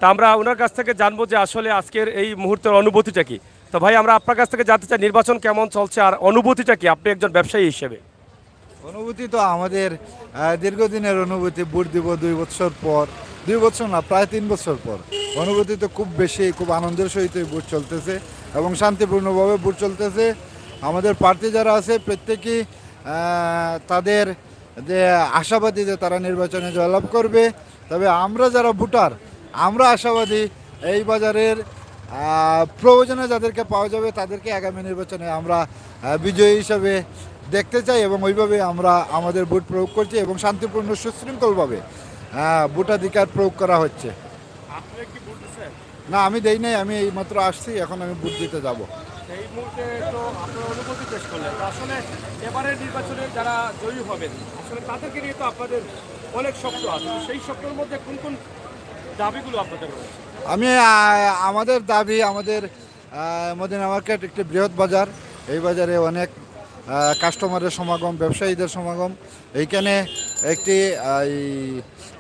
Speaker 1: তা আমরা ওনার কাছ থেকে জানবো যে আসলে আজকের এই মুহূর্তের অনুভূতিটা কি। তো ভাই, আমরা আপনার কাছ থেকে জানতে চাই নির্বাচন কেমন চলছে আর অনুভূতিটা কি আপনি একজন ব্যবসায়ী হিসেবে?
Speaker 15: অনুভূতি তো আমাদের দীর্ঘদিনের অনুভূতি, ভোট দিব 2 বছর পর, 2 বছর না প্রায় 3 বছর পর। অনুভূতি তো খুব বেশি, খুব আনন্দের সহিত ভোট চলতেছে এবং শান্তিপূর্ণভাবে ভোট চলতেছে। আমাদের প্রার্থী যারা আছে প্রত্যেকেই তাদের যে আশাবাদী যে তারা নির্বাচনে জয়লাভ করবে, তবে আমরা যারা ভোটার আমরা আশাবাদী এই বাজারের প্রয়োজনে যাদেরকে পাওয়া যাবে তাদেরকে আগামী নির্বাচনে আমরা বিজয়ী হিসাবে দেখতে চাই এবং ওইভাবে আমরা আমাদের ভোট প্রয়োগ করছি এবং শান্তিপূর্ণ সুশৃঙ্খলভাবে ভোটাধিকার প্রয়োগ করা হচ্ছে। না, আমি দেই নাই, আমি এইমাত্র আসছি, এখন আমি ভোট দিতে যাব।
Speaker 1: এই মুহূর্তে তো আপনার অনুভূতি পেশ করলেন, আসলে এবারের নির্বাচনে যারা জয়ী হবেন আসলে তাদেরকে নিয়ে তো আপনাদের অনেক শক্ত আছে, সেই শক্তর মধ্যে কোন কোন দাবিগুলো আপনাদের রয়েছে?
Speaker 15: আমাদের দাবি, আমাদের মদিনা মার্কেট একটি বৃহৎ বাজার, এই বাজারে অনেক কাস্টমারের সমাগম, ব্যবসায়ীদের সমাগম। এইখানে একটি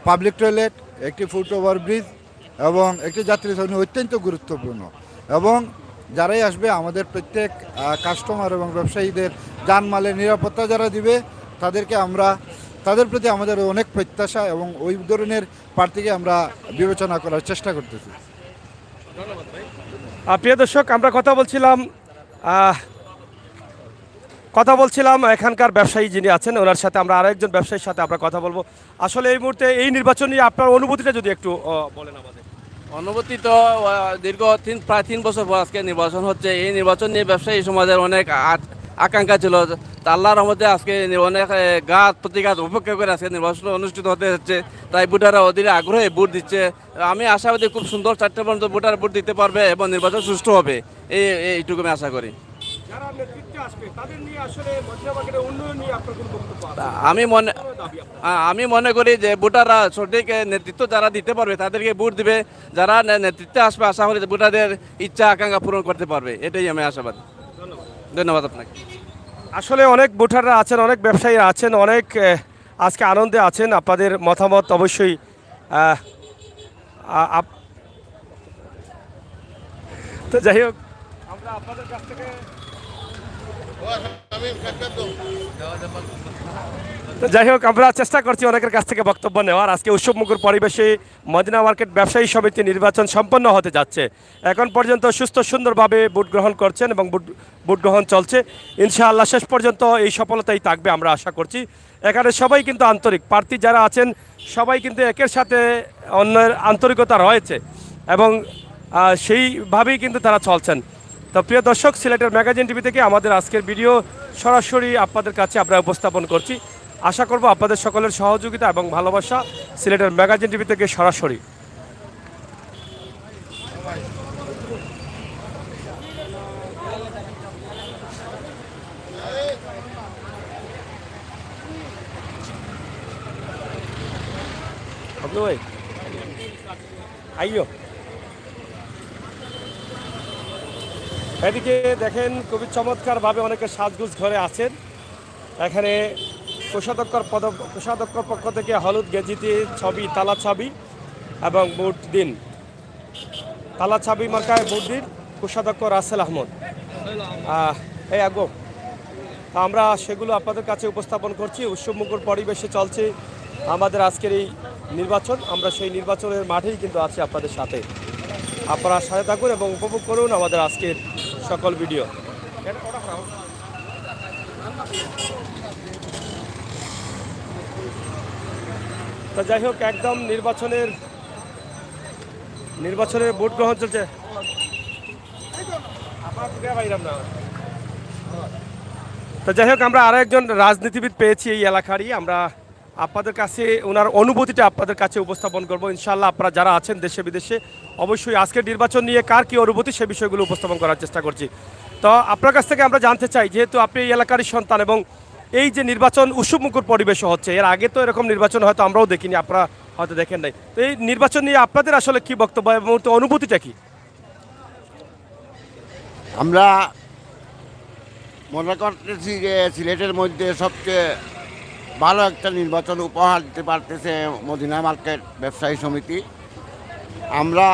Speaker 15: পাবলিক টয়লেট, একটি ফুট ওভারব্রিজ এবং একটি যাত্রী ছাউনি অত্যন্ত গুরুত্বপূর্ণ এবং যারাই আসবে আমাদের প্রত্যেক কাস্টমার এবং ব্যবসায়ীদের জানমালের নিরাপত্তা যারা দিবে তাদের প্রতি আমাদের অনেক প্রত্যাশা এবং ওই ধরনের প্রার্থীকে আমরা বিবেচনা করার চেষ্টা করতেছি।
Speaker 1: প্রিয় দর্শক, আমরা কথা বলছিলাম এখানকার ব্যবসায়ী যিনি আছেন ওনার সাথে, আমরা আরেকজন ব্যবসায়ীর সাথে আমরা কথা বলবো। আসলে এই মুহূর্তে এই নির্বাচন নিয়ে আপনার অনুভূতিটা যদি একটু বলেন আমাদের।
Speaker 9: অনুভূতি তো দীর্ঘ প্রায় 3 বছর পর আজকে নির্বাচন হচ্ছে। এই নির্বাচন নিয়ে ব্যবসায়ী সমাজের অনেক আকাঙ্ক্ষা ছিল, তা আল্লাহর রহমতে আজকে অনেক ঘাত প্রতিঘাত উপেক্ষা করে আজকে নির্বাচন অনুষ্ঠিত হতে যাচ্ছে। তাই ভোটাররা অধীরে আগ্রহে ভোট দিচ্ছে। আমি আশাবাদী খুব সুন্দর 4টে পর্যন্ত ভোটার ভোট দিতে পারবে এবং নির্বাচন সুষ্ঠু হবে, এইটুকু আমি আশা করি। আমি মনে করি যে ভোটাররা সঠিক নেতৃত্ব যারা দিতে পারবে তাদেরকে ভোট দিবে, যারা নেতৃত্বে আসবে আশা করি ভোটারদের ইচ্ছা আকাঙ্ক্ষা পূরণ করতে পারবে, এটাই আমি আশাবাদী। ধন্যবাদ আপনাকে।
Speaker 1: আসলে অনেক ভোটাররা আছেন, অনেক ব্যবসায়ীরা আছেন, অনেক আজকে আনন্দে আছেন। আপনাদের মতামত অবশ্যই তো যাই হোক, আমরা আপনাদের কাছ থেকে আমরা চেষ্টা করছি অনেকের কাছ থেকে বক্তব্য নেওয়ার। আজকে উৎসবমুখর পরিবেশে মদিনা মার্কেট ব্যবসায়ী সমিতি নির্বাচন সম্পন্ন হতে যাচ্ছে। এখন পর্যন্ত সুস্থ সুন্দরভাবে ভোট গ্রহণ করছেন এবং ভোট গ্রহণ চলছে। ইনশাআল্লাহ শেষ পর্যন্ত এই সফলতাই থাকবে আমরা আশা করছি। এখানে সবাই কিন্তু আন্তরিক, প্রার্থী যারা আছেন সবাই কিন্তু একের সাথে অন্যের আন্তরিকতা রয়েছে এবং সেইভাবেই কিন্তু তারা চলছেন। তো প্রিয় দর্শক, সিলেটের ম্যাগাজিন টিভি থেকে আমাদের আজকের ভিডিও সরাসরি আপনাদের কাছে আমরা উপস্থাপন করছি। আশা করব আপনাদের সকলের সহযোগিতা এবং ভালোবাসা। সিলেটের ম্যাগাজিন টিভি থেকে সরাসরি। আইয়ো এদিকে দেখেন খুবই চমৎকারভাবে অনেকে সাজগুজ ঘরে আছেন। এখানে কোষাধ্যক্ষর পক্ষ থেকে হলুদ গেজিতে ছবি, তালা ছবি এবং ভোট দিন, তালা ছবি মার্কায় ভোট দিন কোষাধ্যক্ষ রাসেল আহমদ। এই আগো আমরা সেগুলো আপনাদের কাছে উপস্থাপন করছি। উৎসবমুখর পরিবেশে চলছে আমাদের আজকের এই নির্বাচন। আমরা সেই নির্বাচনের মাঠেই কিন্তু আছি আপনাদের সাথে। আপনারা সাথে থাকুন এবং উপভোগ করুন আমাদের আজকের সকল ভিডিও। তো যাই হোক, একদম নির্বাচনের ভোট গ্রহণ চলছে। তো যাই হোক, আমরা আরো একজন রাজনীতিবিদ পেয়েছি এই এলাকারই। আমরা আপনাদের কাছে ওনার অনুভূতিটা আপনাদের কাছে উপস্থাপন করব ইনশাআল্লাহ। আপনারা যারা আছেন দেশে বিদেশে অবশ্যই আজকের নির্বাচন নিয়ে কার কি অনুভূতি সে বিষয়গুলো উপস্থাপন করার চেষ্টা করছি। তো আপনার কাছ থেকে আমরা জানতে চাই, যেহেতু আপনি এই এলাকারই সন্তান এবং এই যে নির্বাচন উৎসবমুখর পরিবেশে হচ্ছে, এর আগে তো এরকম নির্বাচন হয়তো আমরাও দেখিনি, আপনারা হয়তো দেখেন নাই। তো এই নির্বাচন নিয়ে আপনাদের আসলে কি বক্তব্য এবং অনুভূতিটা কি?
Speaker 3: আমরা মনে করতেছি যে সিলেটের মধ্যে সবচেয়ে ভালো একটা নির্বাচন উপহার দিতে পারতেছে মদিনা মার্কেট ব্যবসায়ী সমিতি। আমরা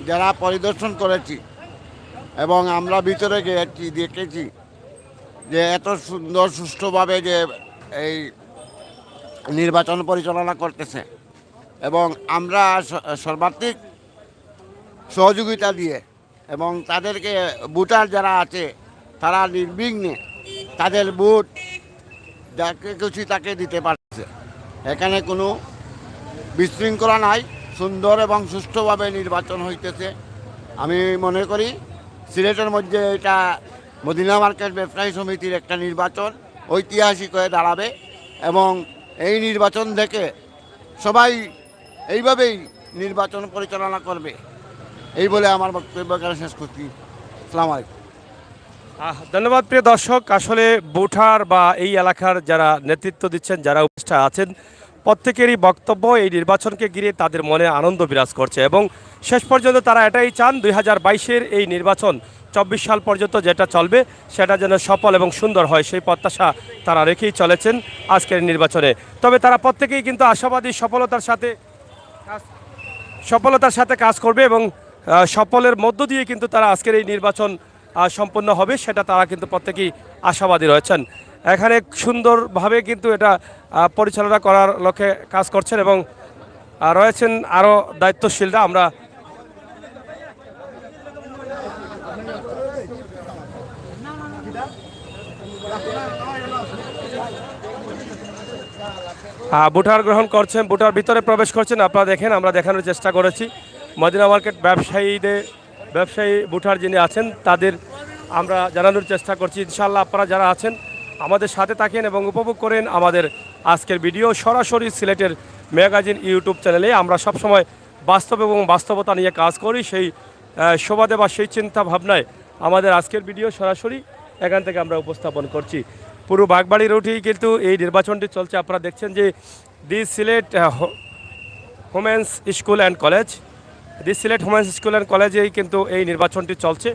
Speaker 3: যারা পরিদর্শন করেছি এবং আমরা ভিতরে গিয়েছি, দেখেছি যে এত সুন্দর সুষ্ঠুভাবে যে এই নির্বাচন পরিচালনা করতেছে এবং আমরা সর্বাধিক সহযোগিতা দিয়ে এবং তাদেরকে ভোটার যারা আছে তারা নির্বিঘ্নে তাদের ভোট যাকে খুশি তাকে দিতে পারছে। এখানে কোনো বিশৃঙ্খলা নাই, সুন্দর এবং সুষ্ঠুভাবে নির্বাচন হইতেছে। আমি মনে করি সিলেটের মধ্যে এটা মদিনা মার্কেট ব্যবসায়ী সমিতির একটা নির্বাচন ঐতিহাসিক হয়ে দাঁড়াবে এবং এই নির্বাচন দেখে সবাই এইভাবেই নির্বাচন পরিচালনা করবে, এই বলে আমার বক্তব্য শেষ করছি। আসসালামু আলাইকুম।
Speaker 1: ধন্যবাদ প্রিয় দর্শক। আসলে ভোটার বা এই এলাকার যারা নেতৃত্ব দিচ্ছেন, যারা উপস্থিত আছেন, প্রত্যেকেরই বক্তব্য এই নির্বাচনকে ঘিরে তাদের মনে আনন্দ বিরাজ করছে এবং শেষ পর্যন্ত তারা এটাই চান 2022-এর এই নির্বাচন 24 সাল পর্যন্ত যেটা চলবে সেটা যেন সফল এবং সুন্দর হয়, সেই প্রত্যাশা তারা রেখেই চলেছেন আজকের নির্বাচনে। তবে তারা প্রত্যেকেই কিন্তু আশাবাদী সফলতার সাথে কাজ করবে এবং সফলের মধ্য দিয়ে কিন্তু তারা আজকের এই নির্বাচন সম্পন্ন হবে, সেটা তারা কিন্তু প্রত্যেকেই আশাবাদী রয়েছেন। এখানে সুন্দরভাবে কিন্তু এটা পরিচালনা করার লক্ষ্যে কাজ করছেন এবং রয়েছেন আরও দায়িত্বশীলরা। আমরা ভোটার গ্রহণ করছেন, ভোটার ভিতরে প্রবেশ করছেন। আপনারা দেখেন, আমরা দেখানোর চেষ্টা করেছি মদিনা মার্কেট ব্যবসায়ী ভোটার যিনি আছেন তাদের আমরা জানানোর চেষ্টা করছি। ইনশাআল্লাহ আপনারা যারা আছেন আমাদের সাথে থাকেন এবং উপভোগ করেন আমাদের আজকের ভিডিও সরাসরি সিলেটের ম্যাগাজিন ইউটিউব চ্যানেলে। আমরা সবসময় বাস্তব এবং বাস্তবতা নিয়ে কাজ করি, সেই সুবাদে বা সেই চিন্তা ভাবনায় আমাদের আজকের ভিডিও সরাসরি এখান থেকে আমরা উপস্থাপন করছি। পুরো বাগবাড়ি রুটেই কিন্তু এই নির্বাচনটি চলছে। আপনারা দেখছেন যে দি সিলেট ওমেন্স স্কুল অ্যান্ড কলেজেই কিন্তু এই নির্বাচনটি চলছে।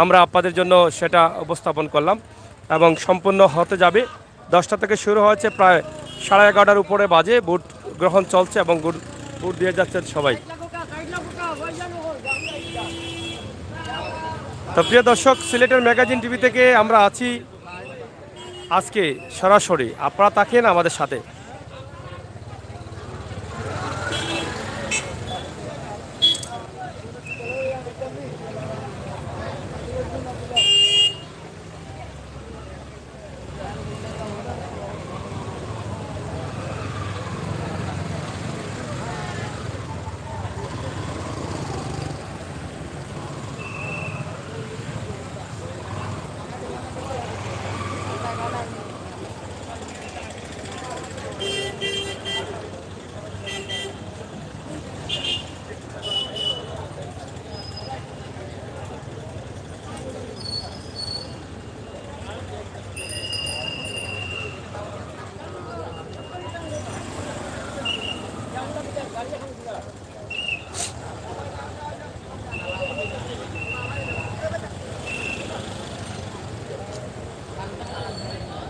Speaker 1: আমরা আপনাদের জন্য সেটা উপস্থাপন করলাম এবং সম্পূর্ণ হতে যাবে। 10টা থেকে শুরু হয়েছে, প্রায় 11:30 উপরে বাজে, ভোট গ্রহণ চলছে এবং ভোট দিয়ে যাচ্ছেন সবাই। তো প্রিয় দর্শক, সিলেটের ম্যাগাজিন টিভি থেকে আমরা আছি আজকে সরাসরি, আপনারা থাকেন আমাদের সাথে।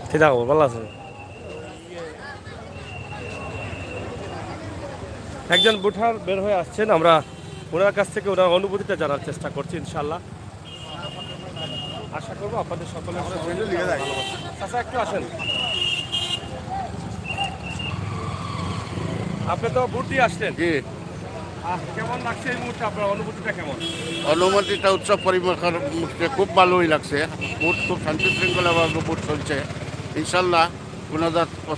Speaker 1: ঠিক আছে, ভালো আছেন? একজন বুঠার বের হয়ে আসছেন, আমরা ওনার কাছ থেকে ওনার অনুভূতিটা জানার চেষ্টা করছি ইনশাল্লাহ। আশা করবো আপনাদের সকলের আচ্ছা একটু আসেন। আপনি তো বুট দিয়ে আসছেন,
Speaker 7: জি,
Speaker 1: কেমন লাগছে এই মুহূর্তে, আপনার অনুভূতিটা কেমন?
Speaker 7: অনুমতিটা উৎসব পরিবেশন খুব ভালোই লাগছে। বুট খুব শান্তি শৃঙ্খলাভাবে বুট চলছে। ইনশাল্লাহ কোনো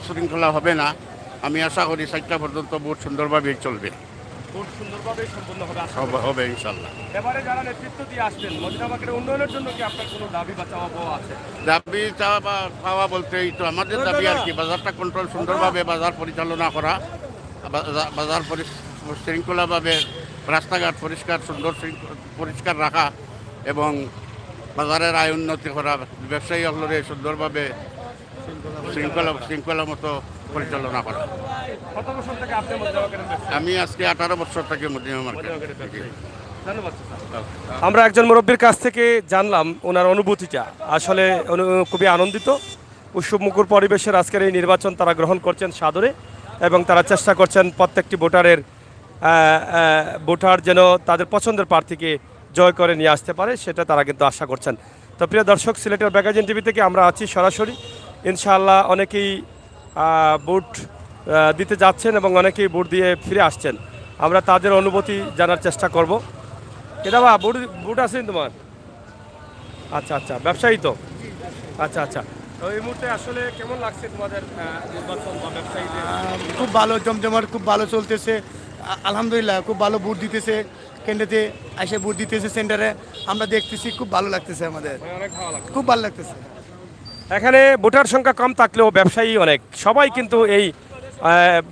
Speaker 7: শৃঙ্খলা হবে না। আমি আশা করি 4টা পর্যন্ত বুট সুন্দরভাবেই চলবে।
Speaker 1: বুট সুন্দরভাবেই সম্পূর্ণ হবে আশা
Speaker 7: সব
Speaker 1: করি।
Speaker 7: হবে ইনশাল্লাহ।
Speaker 1: এবারে যারা নেতৃত্ব দিয়ে আসছেন মদিনা মার্কেটের উন্নয়নের জন্য কি আপনার কোনো দাবি বা চাওয়া পাওয়া আছে?
Speaker 7: দাবি চাওয়া বা পাওয়া বলতে এই তো আমাদের দাবি আর কি, বাজারটা কন্ট্রোল সুন্দরভাবে বাজার পরিচালনা করা, বাজার শৃঙ্খলাভাবে রাস্তাঘাট পরিষ্কার পরিষ্কার রাখা এবং বাজারের আয় উন্নতি করা, ব্যবসায়ী হলরে সুন্দরভাবে শৃঙ্খলা মতো পরিচালনা করা।
Speaker 1: কত বছর থেকে আপনি মদিনা মার্কেটের ব্যবসা?
Speaker 7: আমি আজকে 18 বছর থেকে মদিনা মার্কেট।
Speaker 1: ধন্যবাদ স্যার। আমরা একজন মুরব্বীর কাছ থেকে জানলাম ওনার অনুভূতিটা। আসলে খুবই আনন্দিত। উৎসবমুখর পরিবেশের আজকের এই নির্বাচন তারা গ্রহণ করছেন সাদরে এবং তারা চেষ্টা করছেন প্রত্যেকটি ভোটার যেন তাদের পছন্দের প্রার্থীকে জয় করে নিয়ে আসতে পারে, সেটা তারা কিন্তু আশা করছেন। তো প্রিয় দর্শক, সিলেটের ম্যাগাজিন টিভি থেকে আমরা আছি সরাসরি। ইনশাআল্লাহ অনেকেই ভোট দিতে যাচ্ছেন এবং অনেকেই ভোট দিয়ে ফিরে আসছেন। আমরা তাদের অনুভূতি জানার চেষ্টা করব। এটা বা ভোট আছে তোমার? আচ্ছা আচ্ছা, ব্যবসায়ী তো? আচ্ছা আচ্ছা। তো এই মুহূর্তে আসলে কেমন লাগছে তোমাদের নির্বাচন বা ব্যবসায়ীদের?
Speaker 12: খুব ভালো, জমজমাট খুব ভালো চলতেছে আলহামদুলিল্লাহ। খুব ভালো ভোট দিতেছে, কেন্দ্রেতে এসে ভোট দিতেছে সেন্টারে, আমরা দেখতেছি খুব ভালো লাগতেছে আমাদের,
Speaker 1: অনেক ভালো লাগছে।
Speaker 12: খুব ভালো লাগতেছে।
Speaker 1: এখানে ভোটার সংখ্যা কম থাকলেও ব্যবসায়ী অনেক, সবাই কিন্তু এই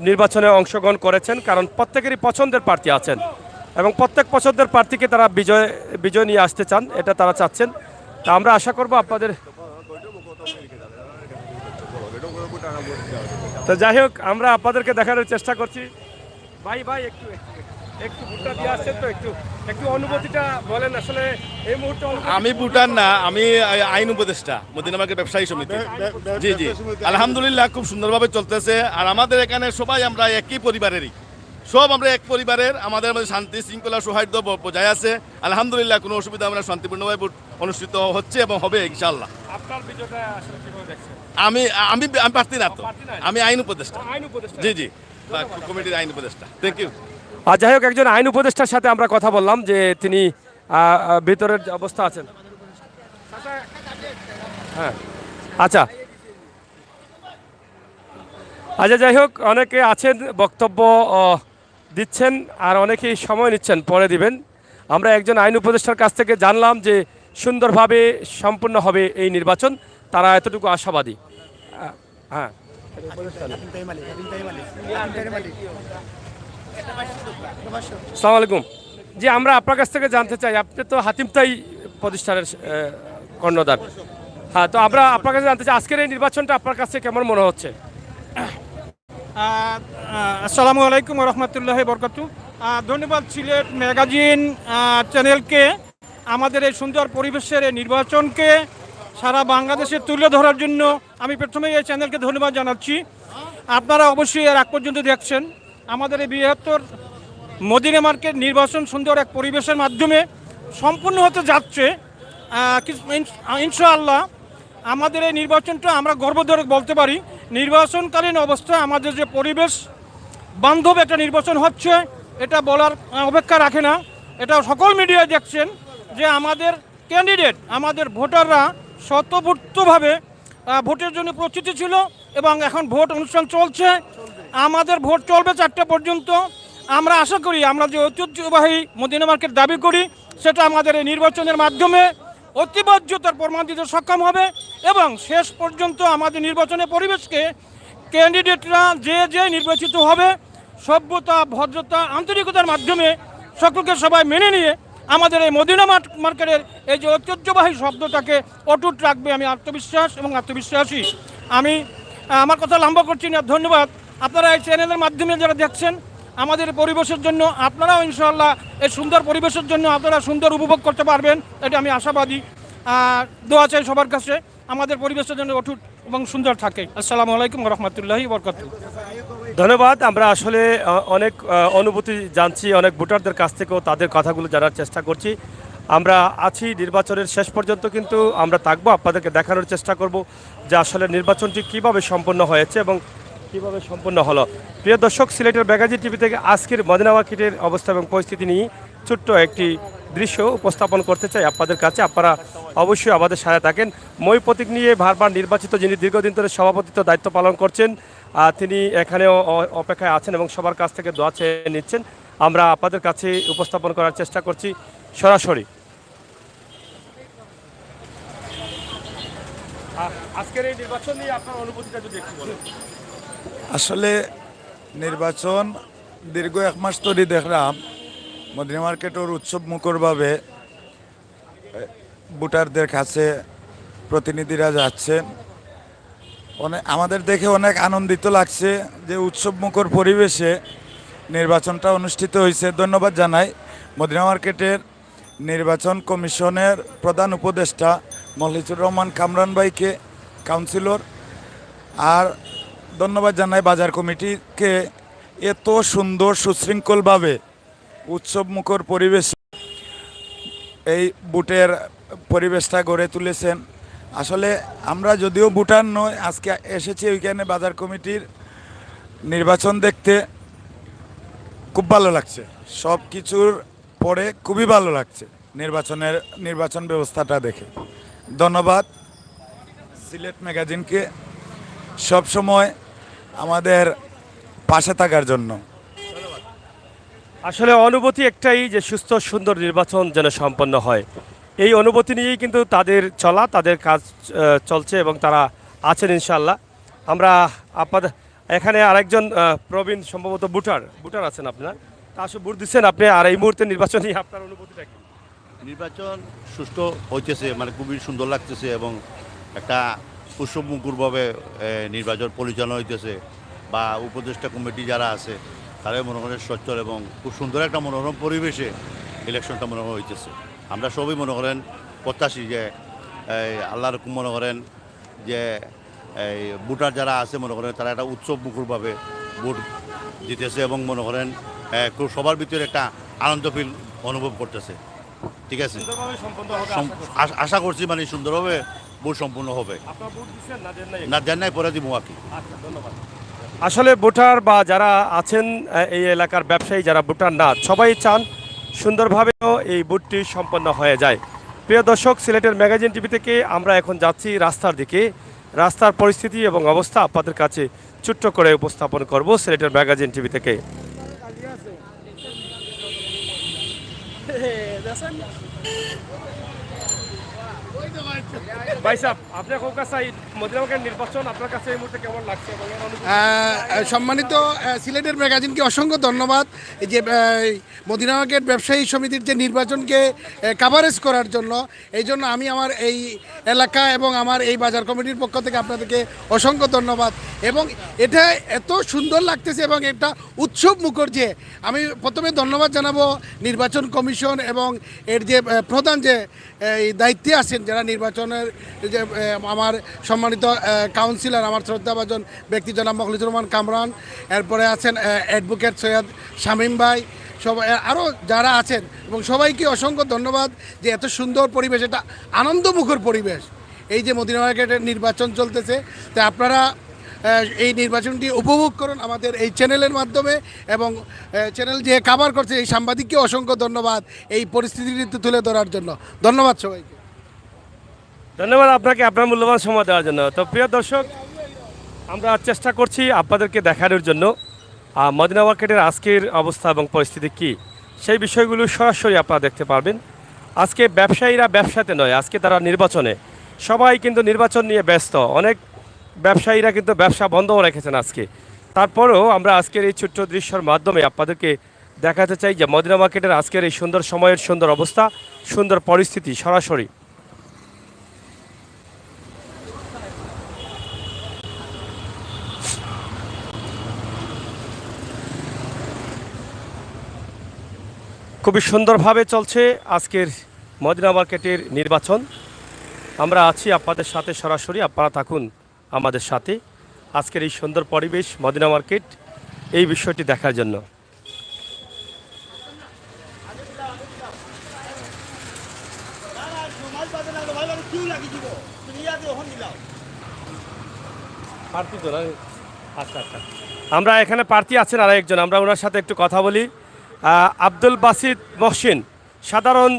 Speaker 1: নির্বাচনে অংশগ্রহণ করেছেন, কারণ প্রত্যেকেরই পছন্দের প্রার্থী আছেন এবং প্রত্যেক পছন্দের প্রার্থীকে তারা বিজয় নিয়ে আসতে চান, এটা তারা চাচ্ছেন। তা আমরা আশা করব আপনাদের। তো যাই হোক, আমরা আপনাদেরকে দেখানোর চেষ্টা করছি। ভাই ভাই একটু একটু ভোটটা দিয়ে আসছেন, তো একটু অনুভূতিটা বলেন আসলে এই মুহূর্তে।
Speaker 16: আমি ভুটান না, আমি আইন উপদেষ্টা মদিনা মার্কেট ব্যবসায়ী সমিতি। জি জি, আলহামদুলিল্লাহ খুব সুন্দরভাবে চলতেছে। আর আমাদের এখানে সবাই আমরা একই পরিবারেরই, সব আমরা এক পরিবারের। আমাদের মধ্যে শান্তি শৃঙ্খলা সৌহার্দ্য বজায় আছে আলহামদুলিল্লাহ, কোনো অসুবিধা আমরা শান্তিপূর্ণভাবে ভোট অনুষ্ঠিত হচ্ছে এবং হবে ইনশাআল্লাহ।
Speaker 1: আপনার বিজয়টা আসলে কিভাবে দেখছেন?
Speaker 16: আমি আমি আমি প্রার্থী না তো, আমি আইন উপদেষ্টা।
Speaker 1: আইন উপদেষ্টা?
Speaker 16: জি জি, কমিটির আইন উপদেষ্টা। Thank you.
Speaker 1: আর যাই হোক, একজন আইন উপদেষ্টার সাথে আমরা কথা বললাম যে তিনি ভিতরের যে অবস্থা আছেন। হ্যাঁ আচ্ছা আচ্ছা, যাই হোক, অনেকে আছেন বক্তব্য দিচ্ছেন আর অনেকেই সময় নিচ্ছেন, পরে দিবেন। আমরা একজন আইন উপদেষ্টার কাছ থেকে জানলাম যে সুন্দরভাবে সম্পূর্ণ হবে এই নির্বাচন, তারা এতটুকু আশাবাদী। হ্যাঁ, আসসালামু আলাইকুম। জি, আমরা আপনার কাছ থেকে জানতে চাই, আপনি তো হাতিমতাই প্রতিষ্ঠানের কর্ণধার। হ্যাঁ, তো আমরা আপনার কাছে জানতে চাই আজকের এই নির্বাচনটা আপনার কাছে কেমন মনে হচ্ছে?
Speaker 11: আসসালামু আলাইকুম রহমতুল্লাহ বরকাতু। ধন্যবাদ সিলেট ম্যাগাজিন চ্যানেলকে আমাদের এই সুন্দর পরিবেশের এই নির্বাচনকে সারা বাংলাদেশে তুলে ধরার জন্য আমি প্রথমেই এই চ্যানেলকে ধন্যবাদ জানাচ্ছি। আপনারা অবশ্যই এর আগ পর্যন্ত দেখছেন আমাদের এই বৃহত্তর মদিনা মার্কেট নির্বাচন সুন্দর এক পরিবেশের মাধ্যমে সম্পূর্ণ হতে যাচ্ছে। ইনশাআল্লাহ আমাদের এই নির্বাচনটা আমরা গর্বধরে বলতে পারি, নির্বাচনকালীন অবস্থায় আমাদের যে পরিবেশ বান্ধব একটা নির্বাচন হচ্ছে এটা বলার অপেক্ষা রাখে না। এটা সকল মিডিয়ায় দেখছেন যে আমাদের ক্যান্ডিডেট, আমাদের ভোটাররা স্বতঃস্ফূর্তভাবে ভোটের জন্য প্রস্তুতি ছিল এবং এখন ভোট অনুষ্ঠান চলছে। আমাদের ভোট চলবে 4টা পর্যন্ত। আমরা আশা করি আমরা যে ঐতিহ্যবাহী মদিনা মার্কেট দাবি করি সেটা আমাদের এই নির্বাচনের মাধ্যমে অতিবাহ্যতার প্রমাণ দিতে সক্ষম হবে এবং শেষ পর্যন্ত আমাদের নির্বাচনের পরিবেশকে ক্যান্ডিডেটরা যে নির্বাচিত হবে সভ্যতা, ভদ্রতা, আন্তরিকতার মাধ্যমে সকলকে সবাই মেনে নিয়ে আমাদের এই মদিনা মার্কেটের এই যে ঐতিহ্যবাহী শব্দটাকে অটুট রাখবে। আমি আত্মবিশ্বাস এবং আত্মবিশ্বাসী। আমি আমার কথা লম্বা করছি না, ধন্যবাদ। আপনারা এই চ্যানেলের মাধ্যমে যারা দেখছেন আমাদের পরিবেশের জন্য, আপনারাও ইনশাআল্লাহ এই সুন্দর পরিবেশের জন্য আপনারা সুন্দর উপভোগ করতে পারবেন, এটা আমি আশাবাদী। দোয়া চাই সবার কাছে আমাদের পরিবেশের জন্য অটুট এবং সুন্দর থাকে। আসসালামু আলাইকুম রহমতুল্লাহি বরকাত।
Speaker 1: ধন্যবাদ। আমরা আসলে অনেক অনুভূতি জানছি, অনেক ভোটারদের কাছ থেকেও তাদের কথাগুলো জানার চেষ্টা করছি। আমরা আছি নির্বাচনের শেষ পর্যন্ত, কিন্তু আমরা থাকবো, আপনাদেরকে দেখানোর চেষ্টা করব যে আসলে নির্বাচনটি কিভাবে সম্পন্ন হয়েছে এবং কিভাবে সম্পন্ন হলো। প্রিয় দর্শক, সিলেটের ম্যাগাজিন টিভি থেকে আজকের মদিনা মার্কেটের অবস্থা এবং পরিস্থিতি নিয়ে ছোট্ট একটি দৃশ্য উপস্থাপন করতে চাই আপনাদের কাছে। আপনারা অবশ্যই আমাদের সাথে থাকেন। মই প্রতীক নিয়ে বারবার নির্বাচিত যিনি দীর্ঘদিন ধরে সভাপতিত্ব দায়িত্ব পালন করছেন, তিনি এখানেও অপেক্ষায় আছেন এবং সবার কাছ থেকে দোয়া চেয়ে নিচ্ছেন। আমরা আপনাদের কাছে উপস্থাপন করার চেষ্টা করছি সরাসরি। আজকের এই নির্বাচন নিয়ে আপনার অনুভূতিটা যদি একটু বলেন।
Speaker 15: আসলে নির্বাচন দীর্ঘ 1 মাস ধরে দেখলাম মদিনা মার্কেটের উৎসব মুখরভাবে ভোটারদের কাছে প্রতিনিধিরা যাচ্ছেন। আমাদের দেখে অনেক আনন্দিত লাগছে যে উৎসব মুখর পরিবেশে নির্বাচনটা অনুষ্ঠিত হয়েছে। ধন্যবাদ জানাই মদিনা মার্কেটের নির্বাচন কমিশনের প্রধান উপদেষ্টা মখলিসুর রহমান কামরান ভাইকে, কাউন্সিলর, আর ধন্যবাদ জানাই বাজার কমিটিকে এত সুন্দর সুশৃঙ্খলভাবে উৎসব মুখর পরিবেশ এই বুটের পরিবেশটা গড়ে তুলেছেন। আসলে আমরা যদিও ভুটান নয়, আজকে এসেছি ওইখানে বাজার কমিটির নির্বাচন দেখতে। খুব ভালো লাগছে, সব কিছুর পরে খুবই ভালো লাগছে নির্বাচন ব্যবস্থাটা দেখে। ধন্যবাদ সিলেট ম্যাগাজিনকে সব সময় আমাদের পাশে থাকার জন্য।
Speaker 1: আসলে অনুভূতি একটাই যে সুস্থ সুন্দর নির্বাচন যেন সম্পন্ন হয়, এই অনুভূতি নিয়েই কিন্তু তাদের চলা, তাদের কাজ চলছে এবং তারা আছেন ইনশাল্লাহ। আমরা আপনাদের এখানে আরেকজন প্রবীণ সম্ভবত ভোটার আছেন আপনারা, তা আসলে ভোট দিচ্ছেন আপনি, আর এই মুহূর্তে নির্বাচন নিয়ে আপনার অনুভূতিটা কি?
Speaker 7: নির্বাচন সুষ্ঠু হইতেছে, মানে খুবই সুন্দর লাগতেছে এবং একটা উৎসব মুখরভাবে নির্বাচন পরিচালনা হইতেছে, বা উপদেষ্টা কমিটি যারা আছে তারাই মনে করেন সচ্ছল এবং খুব সুন্দর একটা মনোরম পরিবেশে ইলেকশনটা মনে হইতেছে। আমরা সবই মনে করেন প্রত্যাশী যে আল্লাহর মনে করেন যে এই ভোটার যারা আছে মনে করেন তারা একটা উৎসব মুখরভাবে ভোট দিতেছে এবং মনে করেন খুব সবার ভিতরে একটা আনন্দ ফিল অনুভব করতেছে। ঠিক আছে, আশা করছি মানে সুন্দরভাবে ভোট সম্পূর্ণ হবে। না দেন নাই, পরে দিব আর কি।
Speaker 1: আসলে ভোটার বা যারা আছেন এই এলাকার ব্যবসায়ী যারা ভোটার না, সবাই চান সুন্দরভাবেও এই ভোটটি সম্পন্ন হয়ে যায়। প্রিয় দর্শক, সিলেটের ম্যাগাজিন টিভি থেকে আমরা এখন যাচ্ছি রাস্তার দিকে। রাস্তার পরিস্থিতি এবং অবস্থা আপনাদের কাছে ছোট্ট করে উপস্থাপন করব সিলেটের ম্যাগাজিন টিভি থেকে। ভাই সাহেব, আপনার কাছে মদিনা মার্কেট নির্বাচন আপনার কাছে এই মুহূর্তে কেমন লাগছে?
Speaker 11: সম্মানিত সিলেটের ম্যাগাজিনকে অসংখ্য ধন্যবাদ এই যে মদিনা মার্কেট ব্যবসায়ী সমিতির যে নির্বাচনকে কাভারেজ করার জন্য। এই জন্য আমি আমার এই এলাকা এবং আমার এই বাজার কমিটির পক্ষ থেকে আপনাদেরকে অসংখ্য ধন্যবাদ। এবং এটা এত সুন্দর লাগতেছে এবং একটা উৎসব মুখর, যে আমি প্রথমে ধন্যবাদ জানাবো নির্বাচন কমিশন এবং এর যে প্রধান যে এই দায়িত্বে আছেন যারা নির্বাচনের, যে আমার সম্মানিত কাউন্সিলর, আমার শ্রদ্ধাভাজন ব্যক্তি জনাব মখলিসুর রহমান কামরান, এরপরে আছেন অ্যাডভোকেট সৈয়দ শামীম ভাই, সব আরও যারা আছেন, এবং সবাইকে অসংখ্য ধন্যবাদ যে এত সুন্দর পরিবেশ, এটা আনন্দমুখর পরিবেশ। এই যে মদিনা মার্কেটের নির্বাচন চলতেছে, তাই আপনারা এই নির্বাচনটি উপভোগ করুন আমাদের এই চ্যানেলের মাধ্যমে, এবং চ্যানেল যে কাভার করছে এই সাংবাদিককে অসংখ্য ধন্যবাদ এই পরিস্থিতিটি তুলে ধরার জন্য। ধন্যবাদ সবাইকে।
Speaker 1: ধন্যবাদ আপনাকে আপনার মূল্যবান সময় দেওয়ার জন্য। তো প্রিয় দর্শক, আমরা চেষ্টা করছি আপনাদেরকে দেখানোর জন্য মদিনা মার্কেটের আজকের অবস্থা এবং পরিস্থিতি কি, সেই বিষয়গুলো সরাসরি আপনারা দেখতে পারবেন। আজকে ব্যবসায়ীরা ব্যবসাতে নয়, আজকে তারা নির্বাচনে, সবাই কিন্তু নির্বাচন নিয়ে ব্যস্ত। অনেক ব্যবসায়ীরা কিন্তু ব্যবসা বন্ধও রেখেছেন আজকে। তারপরেও আমরা আজকের এই ছোট্ট দৃশ্যের মাধ্যমে আপনাদেরকে দেখাতে চাই যে মদিনা মার্কেটের আজকের এই সুন্দর সময়ের সুন্দর অবস্থা, সুন্দর পরিস্থিতি সরাসরি। খুবই সুন্দরভাবে চলছে আজকের মদিনা মার্কেটের নির্বাচন। আমরা আছি আপনাদের সাথে সরাসরি, আপনারা থাকুন আমাদের সাথে আজকের এই সুন্দর পরিবেশ মদিনা মার্কেট এই বিষয়টি দেখার জন্য। আচ্ছা আচ্ছা, আমরা এখানে প্রার্থী আছেন আর একজন, আমরা ওনার সাথে একটু কথা বলি। আব্দুল বাসিত মহসিন, সাধারণ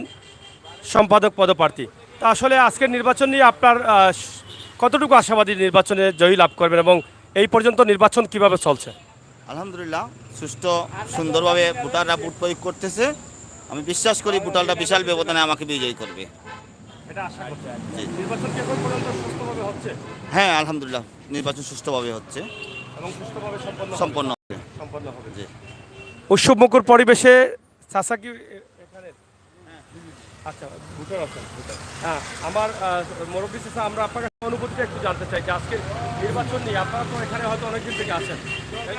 Speaker 1: সম্পাদক পদপ্রার্থী। তা আসলে আজকের নির্বাচন নিয়ে আপনার কতটুকু আশাবাদী নির্বাচনে জয়ী লাভ করবেন এবং এই পর্যন্ত নির্বাচন কিভাবে চলছে?
Speaker 4: আলহামদুলিল্লাহ, সুষ্ঠু সুন্দরভাবে ভোটাররা ভোট প্রয়োগ করতেছে। আমি বিশ্বাস করি ভোটাররা বিশাল ব্যবধানে আমাকে বিজয়ী করবে।
Speaker 1: এটা আশা করছি। নির্বাচন কি এখন পর্যন্ত সুষ্ঠুভাবে হচ্ছে?
Speaker 4: হ্যাঁ, আলহামদুলিল্লাহ, নির্বাচন সুষ্ঠুভাবে হচ্ছে
Speaker 1: এবং সুষ্ঠুভাবে
Speaker 4: সম্পন্ন
Speaker 1: হবে। জি। উৎসবমুখর পরিবেশে চাচা কি এখানে? আচ্ছা, ভোটার আছেন। হ্যাঁ, আমার মুরব্বী চাচা, আমরা আপনার কাছে অনুভূতিটা একটু জানতে চাই যে আজকে নির্বাচন নিয়ে আপনারা তো এখানে হয়তো অনেকদিন থেকে আছেন,